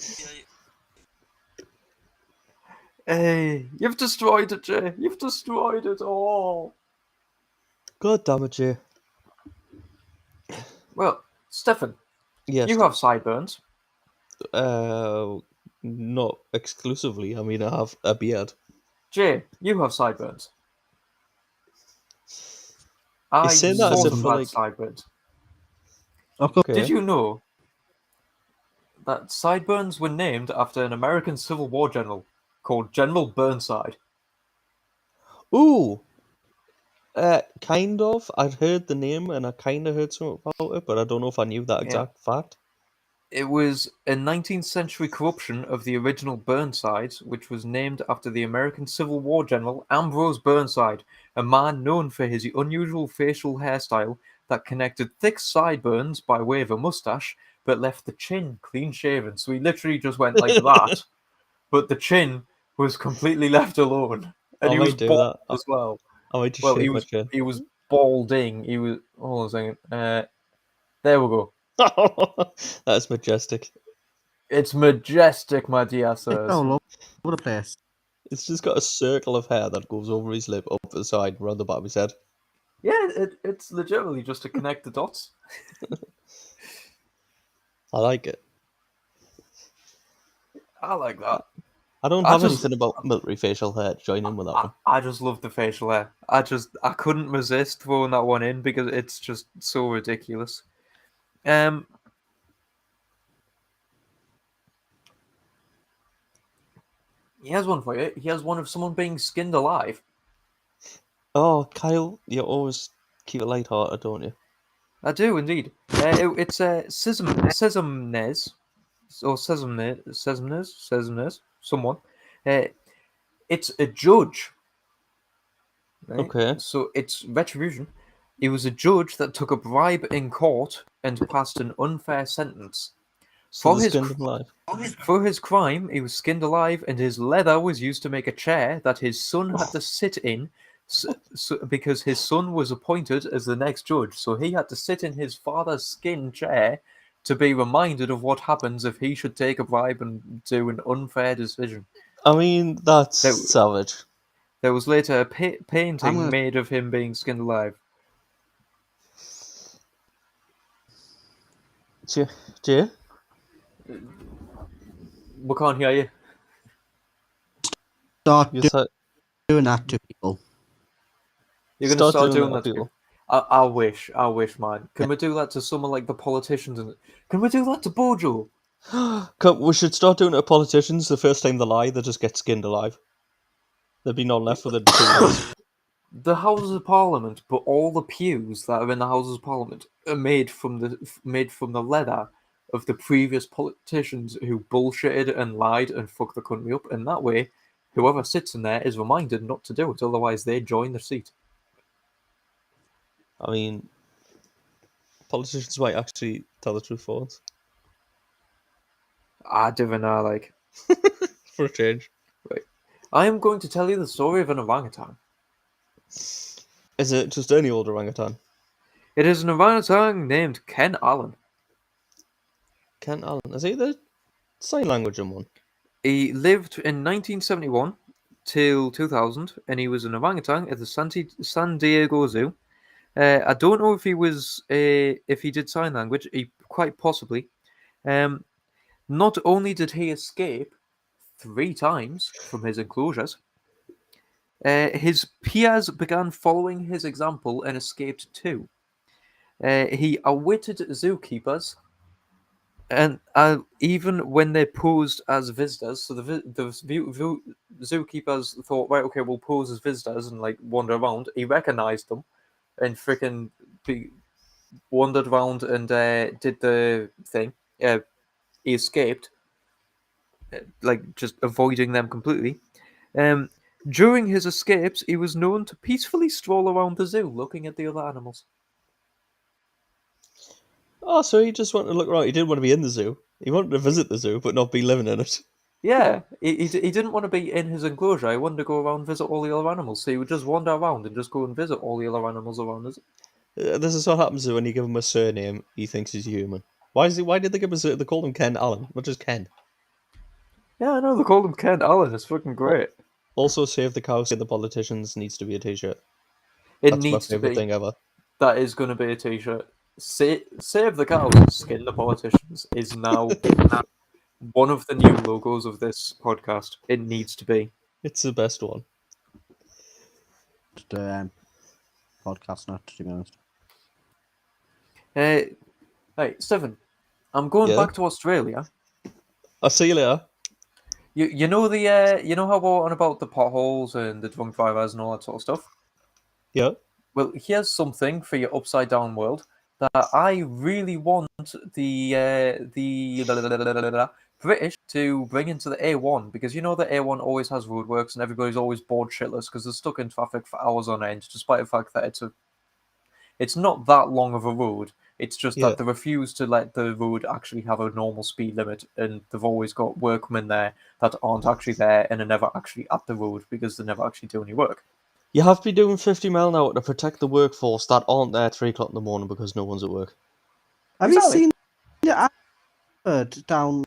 Hey, you've destroyed it, Jay. You've destroyed it all. God damn it, Jay. Well, Stefan, Yes. you have sideburns. Not exclusively. I mean, I have a beard. Jay, you have sideburns. I saying that as sort if of we're had like- sideburns. Okay. Did you know that sideburns were named after an American Civil War general called General Burnside? Ooh. Kind of. I'd heard the name and I kind of heard something about it, but I don't know if I knew that exact fact. It was a 19th century corruption of the original Burnside, which was named after the American Civil War general Ambrose Burnside, a man known for his unusual facial hairstyle that connected thick sideburns by way of a mustache, but left the chin clean shaven. So he literally just went like that, but the chin was completely left alone. And I he might was do bald that. as well. I might just Well, shave my chin. he was balding. He was. Hold on a second. There we go. That's majestic. It's majestic, my dear sirs. All over the place. It's just got a circle of hair that goes over his lip, up the side, around the back of his head. Yeah, it's legitimately just to connect the dots. I like it. I like that. I don't have anything about military facial hair to join in with that one. I just love the facial hair. I couldn't resist throwing that one in because it's just so ridiculous. He has one for you. He has one of someone being skinned alive. Oh, Kyle, you always keep it light-hearted, don't you? I do indeed. It's Sesamnes, or Sesamnes, someone. It's a judge. Right? Okay. So it's retribution. He was a judge that took a bribe in court and passed an unfair sentence. So they're skinned alive. For his crime, he was skinned alive, and his leather was used to make a chair that his son had to sit in, because his son was appointed as the next judge. So he had to sit in his father's skin chair to be reminded of what happens if he should take a bribe and do an unfair decision. I mean, that's savage. There was later a painting made of him being skinned alive. Jay? We can't hear you. Start doing that to people. You're going to start doing that to people? I wish, man. Can we do that to someone like the politicians? Can we do that to Bojo? We should start doing it to politicians. The first time they lie, they just get skinned alive. There'd be none left within 2 years. the Houses of Parliament, but all the pews that are in the Houses of Parliament are made from the leather of the previous politicians who bullshitted and lied and fucked the country up, and that way, whoever sits in there is reminded not to do it. Otherwise, they join the seat. I mean, politicians might actually tell the truth for once. I don't know, like. For a change. Right. I am going to tell you the story of an orangutan. Is it just any old orangutan? It is an orangutan named Ken Allen. Ken Allen. Is he the sign language one? He lived in 1971 till 2000, and he was an orangutan at the San Diego Zoo. I don't know if he did sign language. He quite possibly. Not only did he escape 3 times from his enclosures, his peers began following his example and escaped too. He outwitted zookeepers, and even when they posed as visitors, so the zookeepers thought, right, okay, we'll pose as visitors and like wander around. He recognized them and freaking wandered around and did the thing. He escaped, like just avoiding them completely. During his escapes, he was known to peacefully stroll around the zoo, looking at the other animals. Oh, so he just wanted to look around. He didn't want to be in the zoo. He wanted to visit the zoo, but not be living in it. Yeah, he didn't want to be in his enclosure. He wanted to go around and visit all the other animals. So he would just wander around and just go and visit all the other animals around us. This is what happens when you give him a surname. He thinks he's human. Why did they give him a surname? They called him Ken Allen, not just Ken. Yeah, I know. They called him Ken Allen. It's fucking great. Also, Save the Cow, Save the Politicians needs to be a t-shirt. It That's my needs to favourite be. thing ever. That is going to be a t-shirt. Save the cows, skin the politicians is now one of the new logos of this podcast. It needs to be. It's the best one. The podcast, not to be honest. Hey, Stephen, I'm going Yeah? back to Australia. I'll see you later. You know you know how we're on about the potholes and the drunk drivers and all that sort of stuff? Yeah? Well, here's something for your upside down world that I really want the British to bring into the A1, because you know the A1 always has roadworks and everybody's always bored shitless because they're stuck in traffic for hours on end, despite the fact that it's not that long of a road. It's just Yeah. that they refuse to let the road actually have a normal speed limit, and they've always got workmen there that aren't actually there and are never actually at the road because they never actually do any work. You have to be doing 50 mile an hour to protect the workforce that aren't there at 3 o'clock in the morning because no one's at work. Have Exactly. you seen the advert down?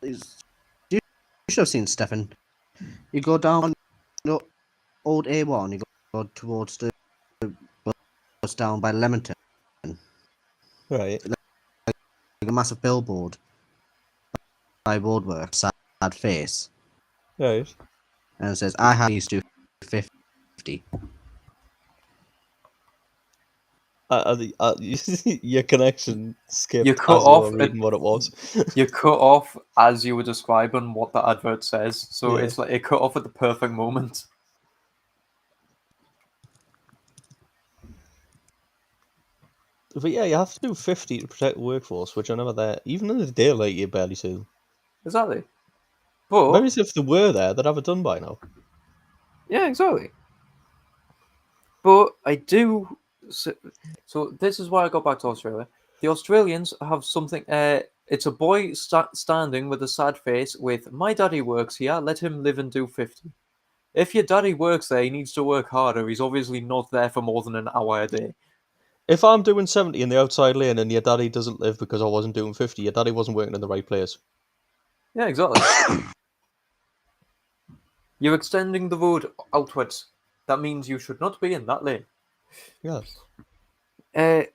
You should have seen Stefan. You go down the old A1, you go towards the bus down by Leamington, Right. like a massive billboard by Roadworks, sad face, Right. and it says, "I have these to 50." Your connection skipped You as cut you off were reading what it was. You cut off as you were describing what the advert says, so Yeah. it's like it cut off at the perfect moment. But yeah, you have to do 50 to protect the workforce, which are never there. Even in the daylight, you barely see them. Exactly. But Maybe if they were there, they'd have it done by now. yeah, exactly. But I do. So this is why I got back to Australia. The Australians have something. It's a boy standing with a sad face with, "My daddy works here, let him live and do 50." If your daddy works there, he needs to work harder. He's obviously not there for more than an hour a day. If I'm doing 70 in the outside lane and your daddy doesn't live because I wasn't doing 50, your daddy wasn't working in the right place. Yeah, exactly. You're extending the road outwards. That means you should not be in that lane. Yeah. But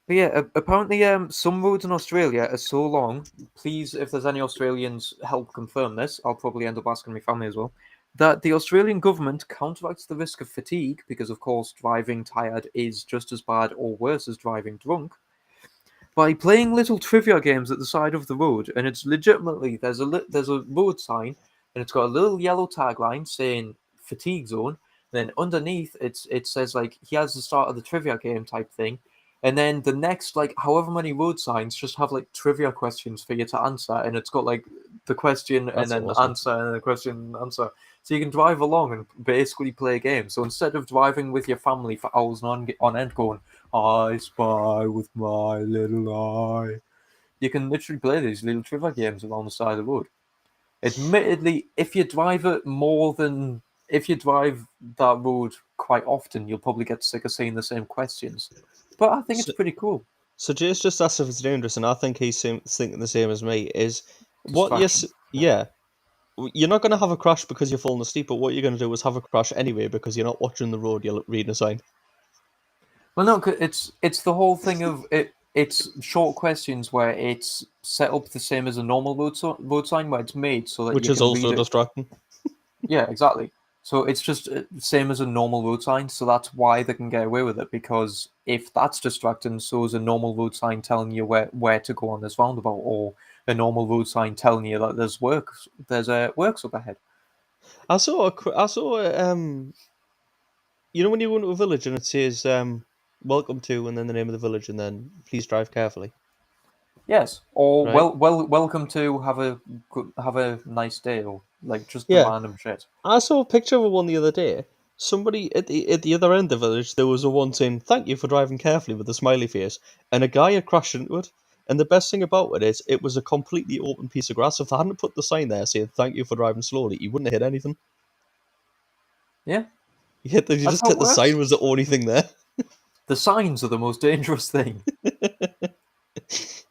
yeah, apparently some roads in Australia are so long, please, if there's any Australians, help confirm this, I'll probably end up asking my family as well, that the Australian government counteracts the risk of fatigue, because of course driving tired is just as bad or worse as driving drunk, by playing little trivia games at the side of the road. And it's legitimately, there's a road sign and it's got a little yellow tagline saying "fatigue zone." Then underneath, it says like he has the start of the trivia game type thing, and then the next like however many road signs just have like trivia questions for you to answer, and it's got like the question and That's then awesome. answer and the question and answer. So you can drive along and basically play a game. So instead of driving with your family for hours on end going, I spy with my little eye, you can literally play these little trivia games along the side of the road. Admittedly, if you drive that road quite often, you'll probably get sick of seeing the same questions. But I think it's So, pretty cool. so Jay's just asked if it's dangerous, and I think he's thinking the same as me. Is what Distraction. yeah, you're not going to have a crash because you're falling asleep, but what you're going to do is have a crash anyway because you're not watching the road, you're reading a sign. Well, no, it's the whole thing of it. It's short questions where it's set up the same as a normal road sign, where it's made so that Which you is can also read it. distracting. Yeah, exactly. So it's just same as a normal road sign. So that's why they can get away with it, because if that's distracting, so is a normal road sign telling you where to go on this roundabout, or a normal road sign telling you that there's a works up ahead. I saw you know when you go into a village and it says welcome to and then the name of the village and then please drive carefully, Yes, or right? welcome to have a nice day, or like just the Yeah. random shit. I saw a picture of one the other day. Somebody at the other end of the village, there was a one saying, "Thank you for driving carefully" with a smiley face, and a guy had crashed into it. And the best thing about it is, it was a completely open piece of grass. If they hadn't put the sign there saying "Thank you for driving slowly," he wouldn't have hit anything. Yeah, You that's just how it hit the sign works. was the only thing there. The signs are the most dangerous thing.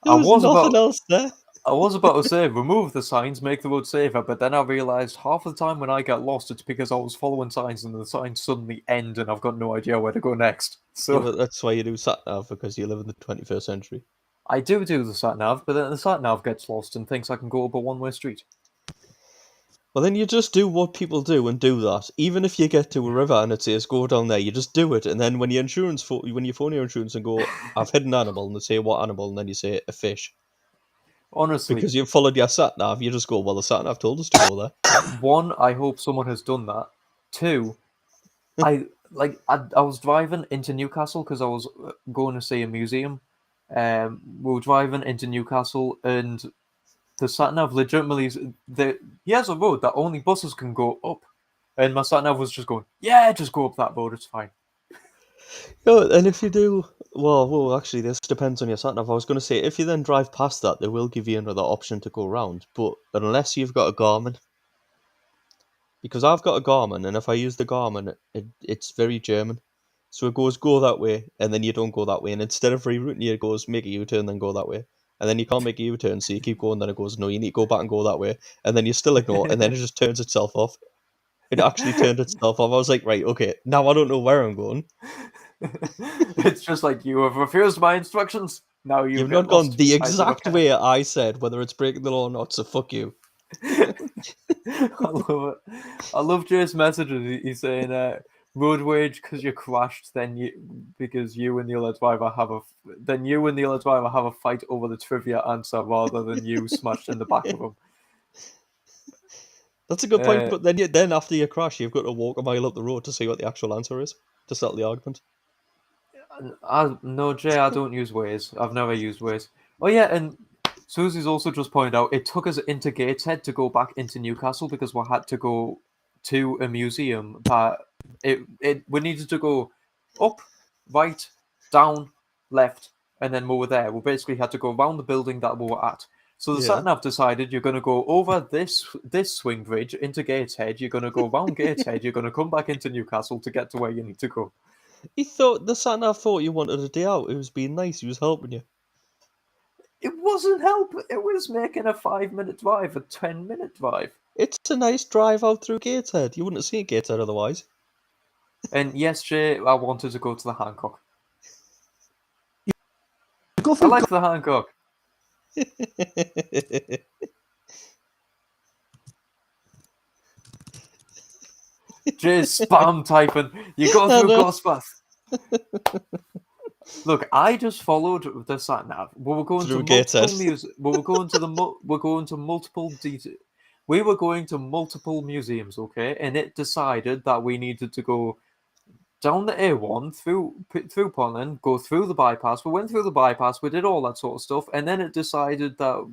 There I was was nothing about else there. I was about to say remove the signs, make the road safer, but then I realised half the time when I get lost, it's because I was following signs and the signs suddenly end and I've got no idea where to go next. Yeah, So but that's why you do sat nav because you live in the 21st century. I do the sat nav, but then the sat nav gets lost and thinks I can go up a one-way street. Well, then you just do what people do and do that. Even if you get to a river and it says go down there, you just do it. And then when when you phone your insurance and go, I've hit an animal, and they say what animal, and then you say a fish Honestly, because you've followed your sat nav. You just go, well, the sat nav told us to go there. one, I hope someone has done that. Two, I was driving into Newcastle because I was going to see a museum. We were driving into Newcastle and the sat nav legitimately he has a road that only buses can go up, and my sat nav was just going, yeah, just go up that road, it's fine. No, and if you do, well, actually, this depends on your sat nav. I was going to say if you then drive past that, they will give you another option to go round, but unless you've got a Garmin. Because I've got a Garmin, and if I use the Garmin, it's very German. So it goes go that way, and then you don't go that way. And instead of rerouting you, it goes make a U-turn, then go that way. And then you can't make a U-turn, so you keep going. Then it goes no, you need to go back and go that way. And then you still ignore, and then it just turns itself off. It actually turned itself off. I was like, right, okay, now I don't know where I'm going. It's just like, you have refused my instructions, now you You've get not gone lost, the I don't exact care. way I said, whether it's breaking the law or not. So fuck you. I love it. I love Jay's messages. He's saying, road rage because you crashed, then you and the other driver have a fight over the trivia answer rather than you smashed in the back of him. That's a good point. Uh, But then after you crash, you've got to walk a mile up the road to see what the actual answer is to settle the argument. no, Jay, I don't use Waze. I've never used Waze. Oh yeah, and Susie's also just pointed out it took us into Gateshead to go back into Newcastle because we had to go to a museum that it we needed to go up, right, down, left, and then we were there. We basically had to go around the building that we were at. So the Yeah. sat nav decided you're going to go over this swing bridge into Gateshead. You're going to go round Gateshead. You're going to come back into Newcastle to get to where you need to go. He thought the sat nav thought you wanted a day out. He was being nice. He was helping you. It wasn't help. It was making a 5 minute drive, a 10 minute drive. It's a nice drive out through Gateshead. You wouldn't have seen Gateshead otherwise. And yes, Jay, I wanted to go to the Hancock. Go I through. like the Hancock. Jay's spam typing. You go I through know. Ghostpath. Look, I just followed the sat nav. We were going to Through multiple Gateshead. We were going to multiple detail. We were going to multiple museums, okay, and it decided that we needed to go down the A1 through Poland, go through the bypass. We went through the bypass, we did all that sort of stuff, and then it decided that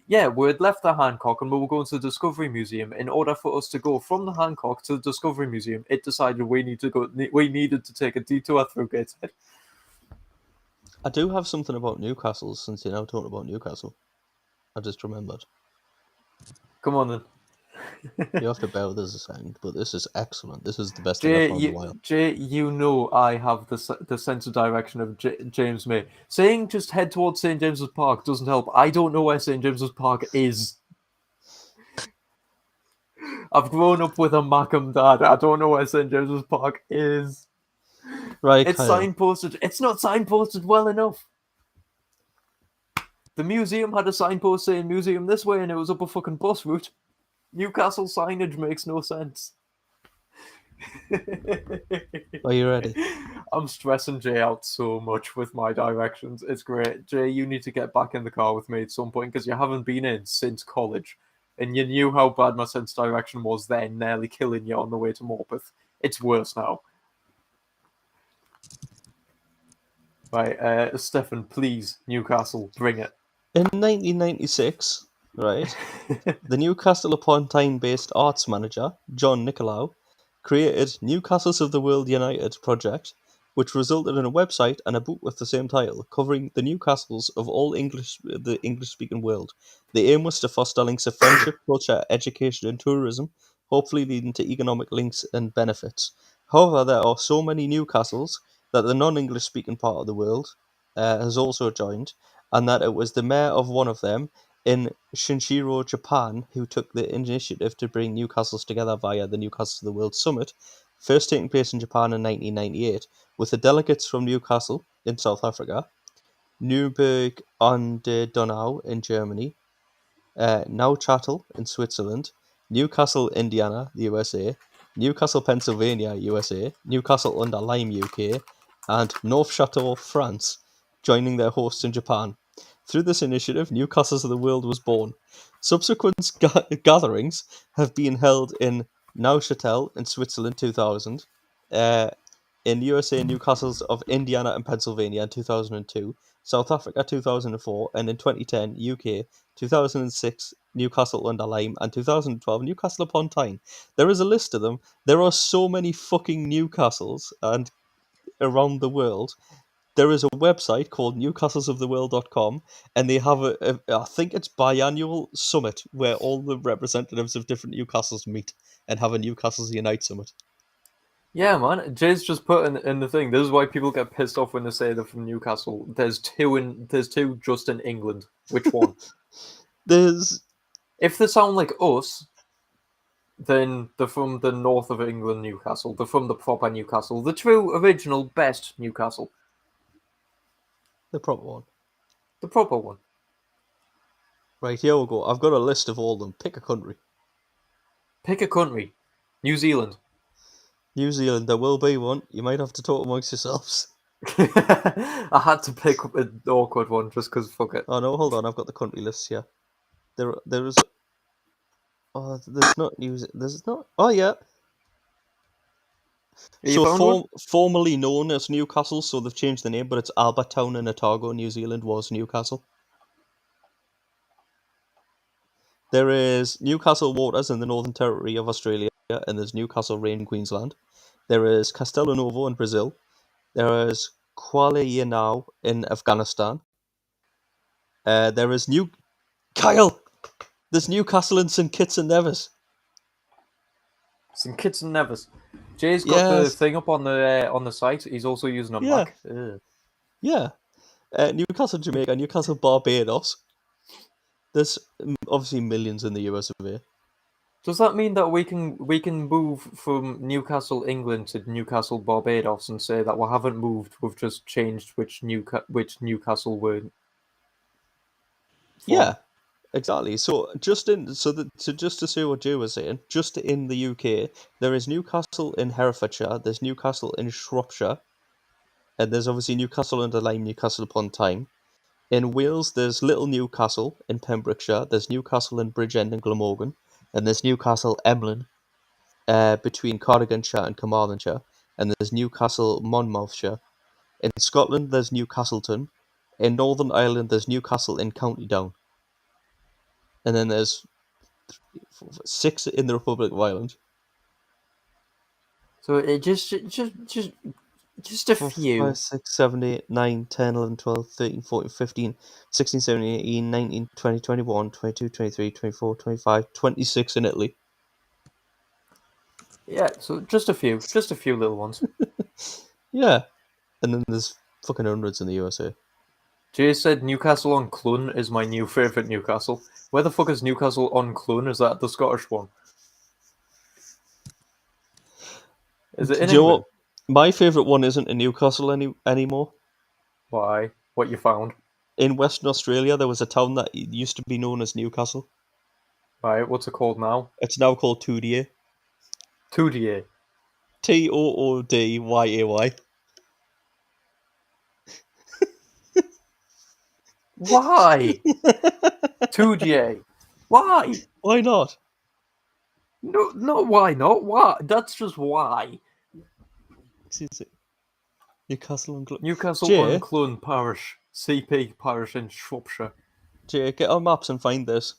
yeah, we had left the Hancock and we were going to the Discovery Museum. In order for us to go from the Hancock to the Discovery Museum, it decided we needed to take a detour through Gateshead. I do have something about Newcastle since you're now talking about Newcastle. I just remembered. Come on then. You have to bear with us a second, but this is excellent. This is the best thing I've found in a while. Jay, you know I have the sense of direction of James May. Saying just head towards St James's Park doesn't help. I don't know where St James's Park is. I've grown up with a Macam dad. I don't know where St James's Park is. Right, It's Kyle. signposted. It's not signposted well enough. The museum had a signpost saying museum this way and it was up a fucking bus route. Newcastle signage makes no sense. Are you ready? I'm stressing Jay out so much with my directions. It's great. Jay, you need to get back in the car with me at some point because you haven't been in since college. And you knew how bad my sense of direction was then, nearly killing you on the way to Morpeth. It's worse now. Right, Stefan, please, Newcastle, bring it. In 1996, right, the Newcastle upon Tyne-based arts manager, John Nicolau, created Newcastles of the World United project, which resulted in a website and a book with the same title, covering the Newcastles of the English-speaking world. The aim was to foster links of friendship, culture, education, and tourism, hopefully leading to economic links and benefits. However, there are so many Newcastles that the non-English-speaking part of the world has also joined, and that it was the mayor of one of them in Shinshiro, Japan, who took the initiative to bring Newcastles together via the Newcastle of the World Summit, first taking place in Japan in 1998, with the delegates from Newcastle in South Africa, Nuremberg an der Donau in Germany, Neuchâtel in Switzerland, Newcastle, Indiana, the USA, Newcastle, Pennsylvania, USA, Newcastle under Lyme, UK, and Neufchâtel, France, joining their hosts in Japan. Through this initiative, Newcastles of the World was born. Subsequent gatherings have been held in Neuchâtel in Switzerland 2000, in USA, Newcastles of Indiana and Pennsylvania in 2002, South Africa 2004, and in 2010, UK, 2006, Newcastle under Lyme, and 2012, Newcastle upon Tyne. There is a list of them. There are so many fucking Newcastles and around the world. There is a website called newcastlesoftheworld.com, and they have I think it's biannual summit where all the representatives of different Newcastles meet and have a Newcastles Unite summit. Yeah, man. Jay's just put in the thing. This is why people get pissed off when they say they're from Newcastle. There's two just in England. Which one? There's If they sound like us, then they're from the north of England, Newcastle. They're from the proper Newcastle. The true, original, best Newcastle. the proper one. The proper one. Right, here we go. I've got a list of all of them. Pick a country. Pick a country. New Zealand. New Zealand, there will be one. You might have to talk amongst yourselves. I had to pick an awkward one just because fuck it. Oh no, hold on. I've got the country list here. There is. Oh, there's not New. There's not. Oh yeah. You found one? Formerly known as Newcastle, so they've changed the name, but it's Albertown in Otago, New Zealand was Newcastle. There is Newcastle Waters in the Northern Territory of Australia, and there's Newcastle Rain in Queensland. There is Castelo Novo in Brazil. There is Kuala Lumpur in Afghanistan. There is Kyle! There's Newcastle in St Kitts and Nevis. St Kitts and Nevis. Jay's got the Yes. thing up on the site. He's also using a Yeah. Mac. Yeah. Newcastle, Jamaica, Newcastle, Barbados. There's obviously millions in the US of A. Does that mean that we can move from Newcastle, England to Newcastle, Barbados, and say that we haven't moved? We've just changed which Newcastle we're from? Yeah, exactly. So just to say what Jay was saying, just in the UK, there is Newcastle in Herefordshire, there's Newcastle in Shropshire, and there's obviously Newcastle under Lyme, Newcastle upon Tyne. In Wales, there's Little Newcastle in Pembrokeshire. There's Newcastle in Bridgend and Glamorgan, and there's Newcastle Emlyn between Cardiganshire and Carmarthenshire, and there's Newcastle Monmouthshire. In Scotland, there's Newcastleton. In Northern Ireland, there's Newcastle in County Down, and then there's 6 in the Republic of Ireland. So it just a 4, few. 5, 6, 7, 8, 9, 10, 11, 12, 13, 14, 15, 16, 17, 18, 19, 20, 21, 22, 23, 24, 25, 26 in Italy. Yeah, so just a few little ones. Yeah. And then there's fucking hundreds in the USA. Jay said Newcastle on Clun is my new favourite Newcastle. Where the fuck is Newcastle on Clun? Is that the Scottish one? Is it in Do you know England? what? My favourite one isn't in Newcastle anymore. Why? What you found? In Western Australia, there was a town that used to be known as Newcastle. Right, what's it called now? It's now called Toodye. Toodye. Toodya. Why? Toodye. Why? Why not? No, why not? Why? That's just why. Newcastle and Newcastle Jay? on Clun Parish. CP Parish in Shropshire. Jay, get on maps and find this.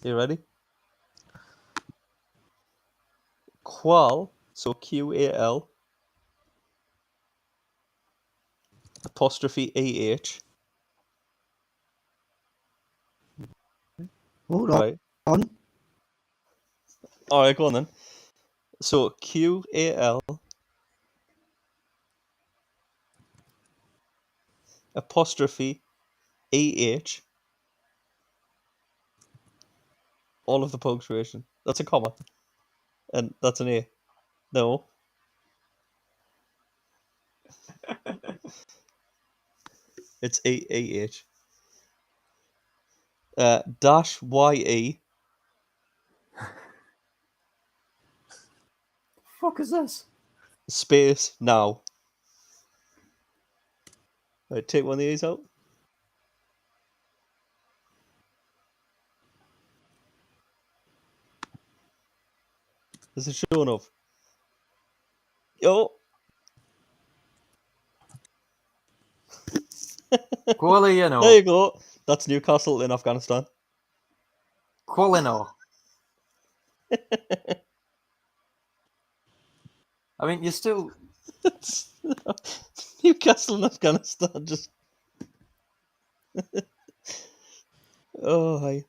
You ready? Qual, so Qal, apostrophe AH. Hold Right. on. Alright, go on then. So QAL apostrophe AH. All of the punctuation. That's a comma. And that's an A. No. It's AH. Dash YE. Fuck is this? Space now. Right, take one of these out. Is it showing up? Yo. Qualino. There you go. That's Newcastle in Afghanistan. Qualino. I mean, you're still... Newcastle in Afghanistan just... Oh, hi.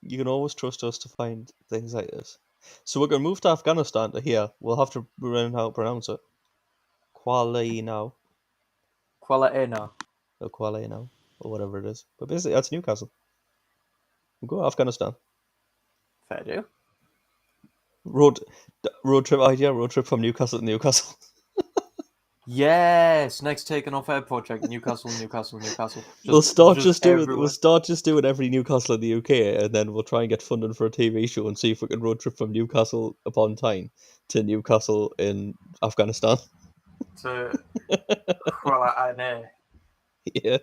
You can always trust us to find things like this. So we're going to move to Afghanistan to here. We'll have to learn how to pronounce it. Qualino. Qualino. Or Qualino. Or whatever it is. But basically, that's Newcastle. We'll go to Afghanistan. Fair do. Road trip idea. Road trip from Newcastle to Newcastle. Yes, next taken off air project. Newcastle. We'll start just everywhere. doing every Newcastle in the UK, and then we'll try and get funding for a TV show and see if we can road trip from Newcastle upon Tyne to Newcastle in Afghanistan. To Qualino. Yeah.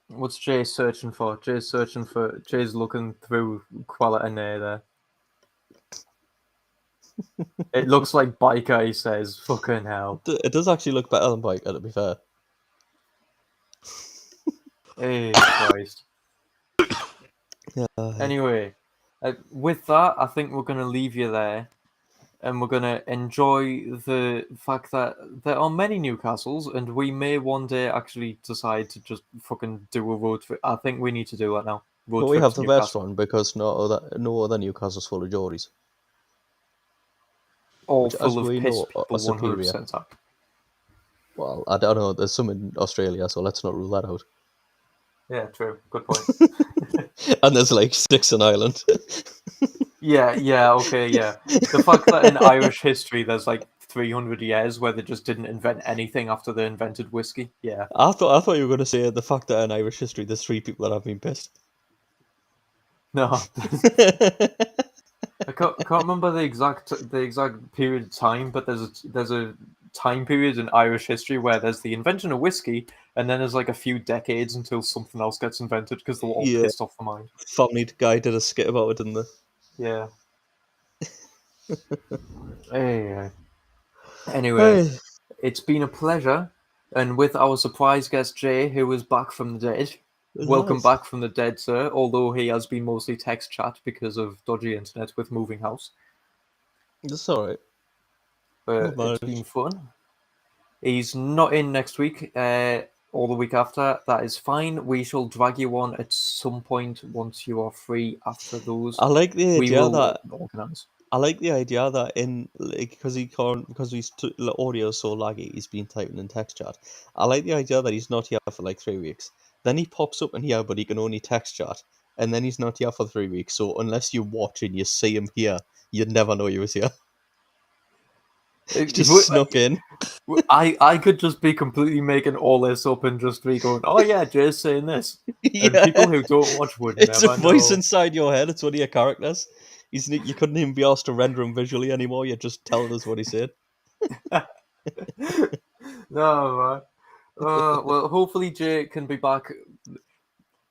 What's Jay searching for? Jay's looking through Qualino there. It looks like biker, he says. Fucking hell. It does actually look better than biker, to be fair. Hey, Christ. Anyway, with that, I think we're going to leave you there. And we're going to enjoy the fact that there are many Newcastles, and we may one day actually decide to just fucking do a road trip. I think we need to do that now. But we have the best one, because no other Newcastle's full of Geordies. All Which, full as of we piss know, people, are superior. 100% up. Well, I don't know. There's some in Australia, so let's not rule that out. Yeah, true. Good point. And there's like 6 in Ireland. Yeah, okay, yeah. The fact that in Irish history there's like 300 years where they just didn't invent anything after they invented whiskey. Yeah. I thought you were going to say the fact that in Irish history there's 3 people that have been pissed. No. I can't remember the exact period of time, but there's a time periods in Irish history where there's the invention of whiskey, and then there's like a few decades until something else gets invented because they were all Yeah. pissed off the mind. Family Guy did a skit about it, didn't they? Yeah. Anyway, it's been a pleasure, and with our surprise guest Jay, who is back from the dead. Welcome Nice. back from the dead, sir. Although he has been mostly text chat because of dodgy internet with moving house, That's all right. but Not it's bad. been fun. He's not in next week, or the week after. That is fine. We shall drag you on at some point once you are free after those. I like the We idea will that organise. I like the idea that in like because he can't because the audio is so laggy, he's been typing in text chat. I like the idea that he's not here for like 3 weeks. Then he pops up in here, but he can only text chat, and then he's not here for 3 weeks. So unless you watch and you see him here, you'd never know he was here. He just snuck in. I could just be completely making all this up and just be going, oh yeah, Jay's saying this. And Yeah, people who don't watch would it's a never voice know. inside your head. It's one of your characters. You couldn't even be asked to render him visually anymore. You're just telling us what he said. No, man. Well, hopefully Jay can be back.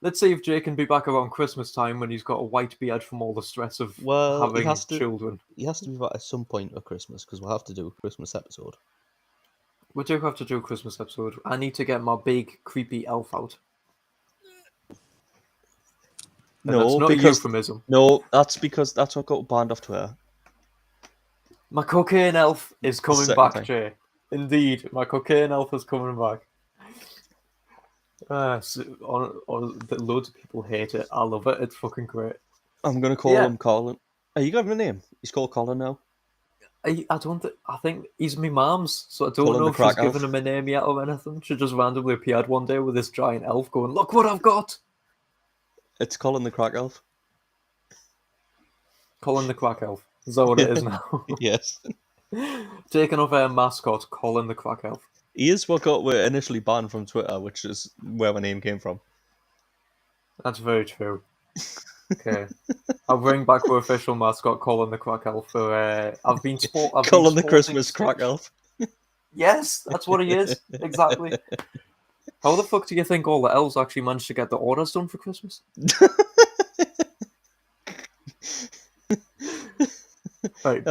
Let's see if Jay can be back around Christmas time when he's got a white beard from all the stress of Well, having children. He has to be back at some point at Christmas because we'll have to do a Christmas episode. We do have to do a Christmas episode. I need to get my big creepy elf out. And that's not a euphemism. No, that's because that's what got banned off Twitter. My cocaine elf is coming second back, time. Jay. Indeed, my cocaine elf is coming back. Loads of people hate it. I love it. It's fucking great. I'm gonna call him Colin. Are you got him a name? He's called Colin now. I think he's my mum's, so I don't Colin know the if she's Crack given Elf. him a name yet or anything. She just randomly appeared one day with this giant elf going, "Look what I've got!" It's Colin the Crack Elf. Colin the Crack Elf. Is that what it is now? Yes. Taking off our mascot, Colin the Crack Elf. He is what got initially banned from Twitter, which is where my name came from. That's very true. Okay. I'll bring back our official mascot, Colin the Crack Elf. For Colin the Christmas Crack Elf. Yes, that's what he is. Exactly. How the fuck do you think all the elves actually managed to get the orders done for Christmas? Right,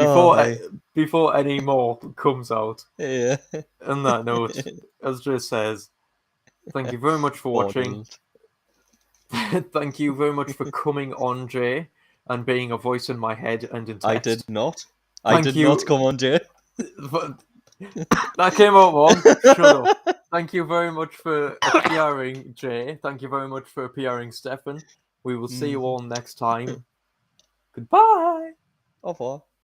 before any more comes out. Yeah. On that note, as Jay says, thank you very much for watching. Thank you very much for coming on, Jay, and being a voice in my head and in text. I did not. I did not come on, Jay. That came out wrong. Shut up. Thank you very much for appearing, Jay. Thank you very much for appearing, Stefan. We will see you all next time. Goodbye. Au revoir.